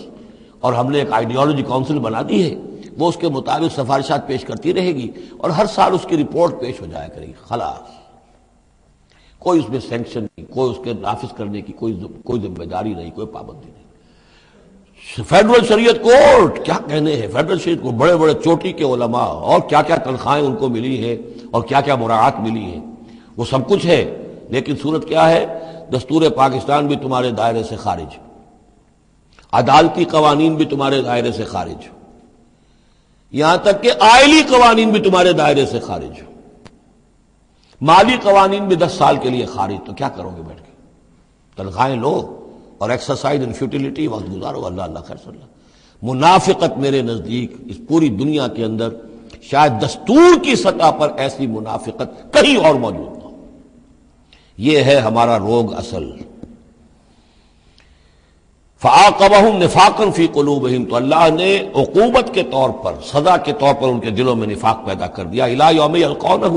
S1: اور ہم نے ایک آئیڈیالوجی کونسل بنا دی ہے، وہ اس کے مطابق سفارشات پیش کرتی رہے گی، اور ہر سال اس کی رپورٹ پیش ہو جایا کرے گی، خلاص۔ کوئی اس میں سینکشن نہیں، کوئی اس کے نافذ کرنے کی کوئی ذمہ داری نہیں، کوئی پابندی نہیں۔ فیڈرل شریعت کورٹ، کیا کہنے ہیں فیڈرل شریعت کو، بڑے بڑے چوٹی کے علماء، اور کیا کیا تنخواہیں ان کو ملی ہیں، اور کیا کیا مراعات ملی ہیں، وہ سب کچھ ہے، لیکن صورت کیا ہے؟ دستور پاکستان بھی تمہارے دائرے سے خارج، عدالتی قوانین بھی تمہارے دائرے سے خارج، یہاں تک کہ آئلی قوانین بھی تمہارے دائرے سے خارج، مالی قوانین بھی 10 سال کے لیے خارج۔ تو کیا کرو گے بیٹھ کے؟ تنخواہیں لو اور ایکسرسائز ان فیوٹیلیٹی، وقت گزارو، اللہ اللہ خیر صلی اللہ۔ منافقت میرے نزدیک اس پوری دنیا کے اندر شاید دستور کی سطح پر ایسی منافقت کہیں اور موجود نہ ہو۔ یہ ہے ہمارا روگ اصل۔ فعاقبہم نفاقا فی قلوبہم، تو اللہ نے عقوبت کے طور پر، سزا کے طور پر ان کے دلوں میں نفاق پیدا کر دیا، الی یوم یلقونہ،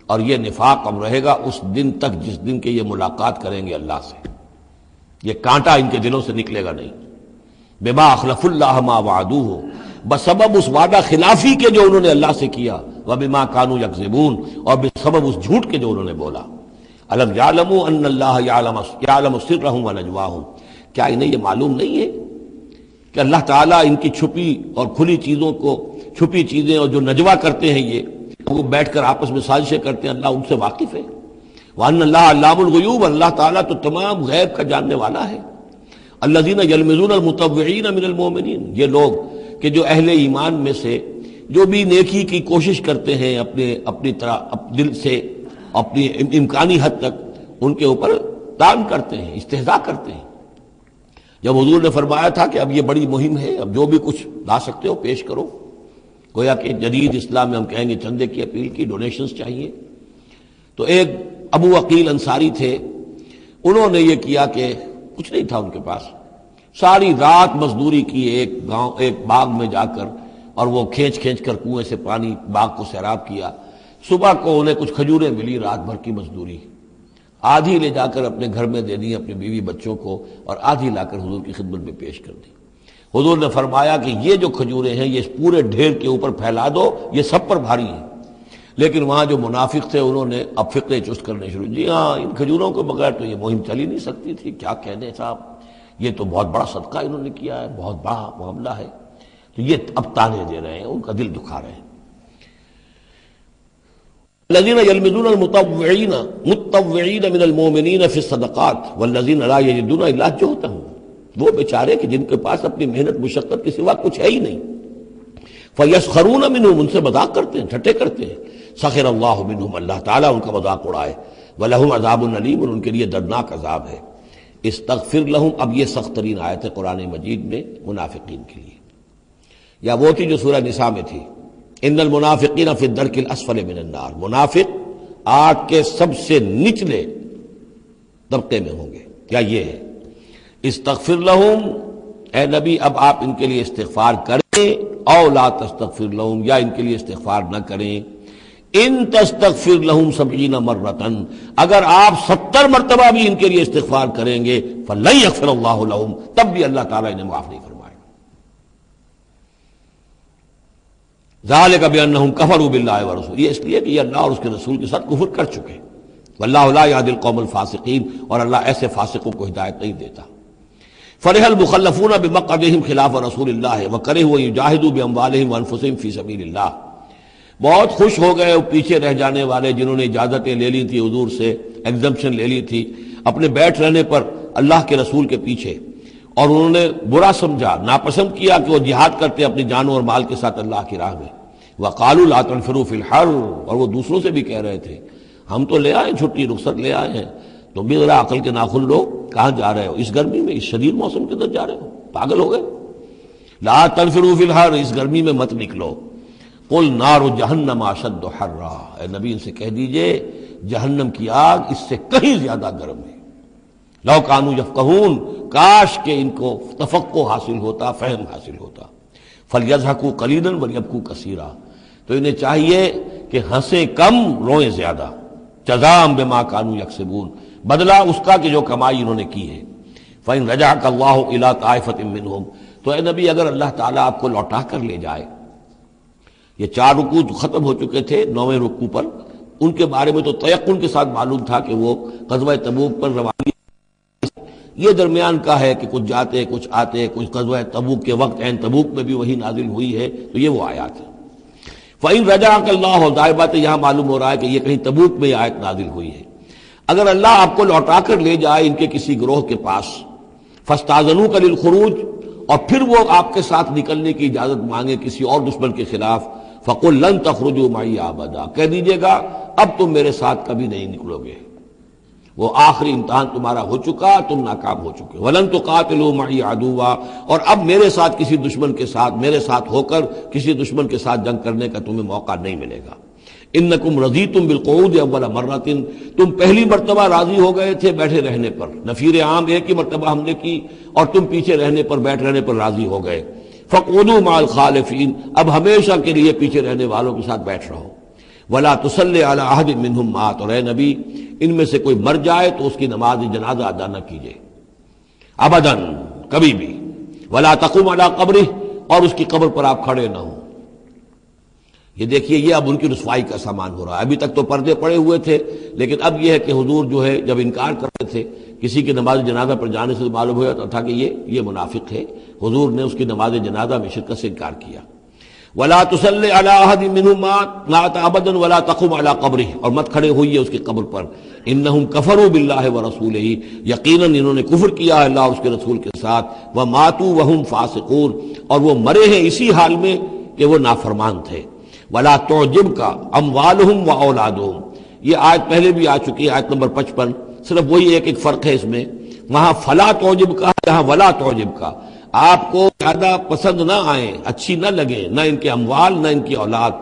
S1: اور یہ نفاق اب رہے گا اس دن تک جس دن کے یہ ملاقات کریں گے اللہ سے۔ یہ کانٹا ان کے دلوں سے نکلے گا نہیں۔ بما اخلف اللہ ما وعدوہ، بسبب اس وعدہ خلافی کے جو انہوں نے اللہ سے کیا، وبما کانوا یکذبون، اور بسبب اس جھوٹ کے جو انہوں نے بولا۔ الم یعلموا ان اللہ یعلم سرهم ونجواهم، کیا انہیں یہ معلوم نہیں ہے کہ اللہ تعالیٰ ان کی چھپی اور کھلی چیزوں کو، چھپی چیزیں اور جو نجوا کرتے ہیں یہ وہ بیٹھ کر آپس میں سازشیں کرتے ہیں، اللہ ان سے واقف ہے۔ وَأَنَّ اللَّهَ عَلَّامُ الْغُيُوبِ، اللہ تعالیٰ تو تمام غیب کا جاننے والا ہے۔ الَّذِينَ يَلْمِزُونَ الْمُطَوِّعِينَ مِنَ الْمُؤْمِنِينَ، یہ لوگ کہ جو اہل ایمان میں سے جو بھی نیکی کی کوشش کرتے ہیں اپنی طرح دل سے، اپنی امکانی حد تک ان کے اوپر طعن کرتے ہیں، استہزاء کرتے ہیں۔ جب حضور نے فرمایا تھا کہ اب یہ بڑی مہم ہے، اب جو بھی کچھ لا سکتے ہو پیش کرو، گویا کہ جدید اسلام میں ہم کہیں گے چندے کی اپیل کی، ڈونیشنز چاہیے، تو ایک ابو عقیل انصاری تھے، انہوں نے یہ کیا کہ کچھ نہیں تھا ان کے پاس، ساری رات مزدوری کی ایک گاؤں، ایک باغ میں جا کر، اور وہ کھینچ کر کنویں سے پانی باغ کو سیراب کیا۔ صبح کو انہیں کچھ کھجوریں ملی، رات بھر کی مزدوری، آدھی لے جا کر اپنے گھر میں دے دی اپنی بیوی بچوں کو، اور آدھی لا کر حضور کی خدمت میں پیش کر دی۔ حضور نے فرمایا کہ یہ جو کھجوریں ہیں یہ اس پورے ڈھیر کے اوپر پھیلا دو، یہ سب پر بھاری ہیں۔ لیکن وہاں جو منافق تھے انہوں نے اب فقے چست کرنے شروع، جی ہاں ان کھجوروں کے بغیر تو یہ مہم چل ہی نہیں سکتی تھی، کیا کہنے صاحب، یہ تو بہت بڑا صدقہ انہوں نے کیا ہے، بہت بڑا معاملہ ہے۔ تو یہ اب تانے دے رہے ہیں، ان کا دل دکھا رہے ہیں۔ الذين يلمزون المتطوعين من المؤمنين في الصدقات والذين لا يجدون الا جهدهم، وہ بیچارے کہ جن کے پاس اپنی محنت مشقت کے سوا کچھ ہے ہی نہیں، فیسخرون منهم، ان سے مذاق کرتے ہیں، ٹھٹے کرتے ہیں، سخر اللہ منهم، اللہ تعالیٰ ان کا مذاق اڑائے، ولہم عذاب علیم، اور ان کے لیے دردناک عذاب ہے۔ استغفر لهم، اب یہ سخت ترین آیت ہے قرآن مجید میں منافقین کے لیے، یا وہ تھی جو سورہ نساء میں تھی، ان المنافقین فی الدرک الاسفل من النار، منافق آگ کے سب سے نچلے طبقے میں ہوں گے۔ کیا یہ ہے استغفر لہم، اے نبی اب آپ ان کے لیے استغفار کریں، او لا تستغفر لہم، یا ان کے لیے استغفار نہ کریں، ان تستغفر لہم 70 مرتن، اگر آپ 70 مرتبہ بھی ان کے لیے استغفار کریں گے، فلن یغفر اللہ لہم، تب بھی اللہ تعالیٰ انہیں معاف نہیں فرمائے۔ ذالک بانہم کفروا باللہ ورسولہ، یہ اس لیے کہ یہ اللہ اور اس کے رسول کے ساتھ کفر کر چکے، واللہ لا یہدی القوم الفاسقین، اور اللہ ایسے فاسقوں کو ہدایت نہیں دیتا۔ فرح المخلفون بمقعدہم خلاف رسول اللہ وکرہوا ان یجاہدوا باموالہم وانفسہم فی سبیل اللہ، بہت خوش ہو گئے وہ پیچھے رہ جانے والے جنہوں نے اجازتیں لے لی تھی حضور سے، ایگزمپشن لے لی تھی اپنے بیٹھ رہنے پر اللہ کے رسول کے پیچھے، اور انہوں نے برا سمجھا، ناپسند کیا کہ وہ جہاد کرتے اپنی جانوں اور مال کے ساتھ اللہ کی راہ میں۔ وقالوا لا تنفروا فی الحر، اور وہ دوسروں سے بھی کہہ رہے تھے ہم تو لے آئے چھٹی، رخصت لے آئے ہیں، تم بھی ذرا عقل کے ناخن لو، کہاں جا رہے ہو اس گرمی میں، اس شدید موسم کے اندر جا رہے ہو، پاگل ہو گئے؟ لا تنفروا فی الحر، اس گرمی میں مت نکلو۔ قل نار جہنم اشد حرا، اے نبی ان سے کہہ دیجئے جہنم کی آگ اس سے کہیں زیادہ گرم ہے۔ لو کانوا یفقہون، کاش کہ ان کو تفقہ حاصل ہوتا، فہم حاصل ہوتا۔ فلیضحکوا قلیلا ولیبکوا کثیرا، تو انہیں چاہیے کہ ہنسیں کم روئیں زیادہ، جزاء بما کانوا یکسبون، بدلہ اس کا کہ جو کمائی انہوں نے کی ہے۔ فإن رجعک اللہ الی طائفۃ منہم، تو اے نبی اگر اللہ تعالیٰ آپ کو لوٹا کر لے جائے، یہ 4 رکوع ختم ہو چکے تھے، 9ویں رکوع پر ان کے بارے میں تو تیقن کے ساتھ معلوم تھا کہ وہ غزوہ تبوک پر روانگی، یہ درمیان کا ہے کہ کچھ جاتے کچھ آتے، کچھ غزوہ تبوک کے وقت عین تبوک میں بھی وہی نازل ہوئی ہے، تو یہ وہ آیات ہے۔ فَإِن رَجَعَكَ اللَّهُ، ظاہر بات ہے یہاں معلوم ہو رہا ہے کہ یہ کہیں تبوک میں یہ آیت نازل ہوئی ہے۔ اگر اللہ آپ کو لوٹا کر لے جائے ان کے کسی گروہ کے پاس، فَاسْتَأْذَنُوكَ لِلْخُرُوجِ، اور پھر وہ آپ کے ساتھ نکلنے کی اجازت مانگے کسی اور دشمن کے خلاف، فَقُلْ لَن تَخْرُجُوا مَعِيَ أَبَدًا، کہہ دیجیے گا اب تم میرے ساتھ کبھی نہیں نکلو گے، وہ آخری امتحان تمہارا ہو چکا، تم ناکام ہو چکے۔ وَلَن تُقَاتِلُوا مَعِيَ عَدُوًّا، اور اب میرے ساتھ کسی دشمن کے ساتھ، میرے ساتھ ہو کر کسی دشمن کے ساتھ جنگ کرنے کا تمہیں موقع نہیں ملے گا۔ اِنَّكُمْ رَضِيتُمْ بِالْقُعُودِ أَوَّلَ مَرَّةٍ، تم پہلی مرتبہ راضی ہو گئے تھے بیٹھے رہنے پر، نفیر عام ایک ہی مرتبہ ہم نے کی اور تم پیچھے رہنے پر، بیٹھ رہنے پر راضی ہو گئے۔ فَقْعُدُوا مَعَ الْخَالِفِينَ، اب ہمیشہ کے لیے پیچھے رہنے والوں کے ساتھ بیٹھ رہو۔ وَلَا تُصَلِّ عَلَىٰ أَحَدٍ مِّنْهُمْ مَاتَ، اور اے نبی ان میں سے کوئی مر جائے تو اس کی نماز جنازہ ادا نہ کیجیے، ابداً، کبھی بھی۔ وَلَا تَقُمْ عَلَىٰ قَبْرِهِ، اور اس کی قبر پر آپ کھڑے نہ ہوں۔ یہ دیکھیے یہ اب ان کی رسوائی کا سامان ہو رہا ہے۔ ابھی تک تو پردے پڑے ہوئے تھے، لیکن اب یہ ہے کہ حضور جو ہے جب انکار کرتے تھے کسی کی نماز جنازہ پر جانے سے معلوم ہو جاتا تھا کہ یہ منافق ہے، حضور نے اس کی نماز جنازہ میں شرکت سے انکار کیا۔ وَلَا تُصَلِّ عَلَىٰ أَحَدٍ مِّنْهُمْ مَاتَ أَبَدًا وَلَا تَقُمْ عَلَىٰ قَبْرِهِ، اور مت کھڑے ہوئیے اس کی قبر پر۔ إِنَّهُمْ كَفَرُوا بِاللَّهِ وَرَسُولِهِ، یقیناً انہوں نے کفر کیا ہے اللہ اور اس کے رسول کے ساتھ۔ وَمَاتُوا وَهُمْ فَاسِقُونَ، اور وہ مرے ہیں اسی حال میں کہ وہ نافرمان تھے۔ وَلَا تُعْجِبْكَ أَمْوَالُهُمْ وَأَوْلَادُهُم، یہ آیت پہلے بھی آ چکی ہے، آیت نمبر 55، صرف وہی ایک فرق ہے اس میں، وہاں فَلَا تُعْجِبْكَ، یہاں وَلَا تُعْجِبْكَ، آپ کو زیادہ پسند نہ آئیں، اچھی نہ لگے، نہ ان کے اموال نہ ان کی اولاد۔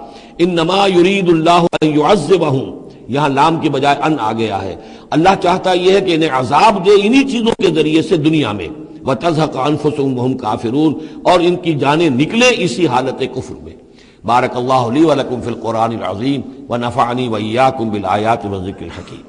S1: انما یرید اللہ ان یعذبہم، یہاں لام کی بجائے ان آ گیا ہے، اللہ چاہتا یہ ہے کہ انہیں عذاب دے انہی چیزوں کے ذریعے سے دنیا میں، وتزہق انفسہم وہم کافرون، اور ان کی جانیں نکلے اسی حالت کفر میں۔ بارک اللہ لی ولکم فی القرآن العظیم ونفعنی وإیاکم بالآیات والذکر الحکیم۔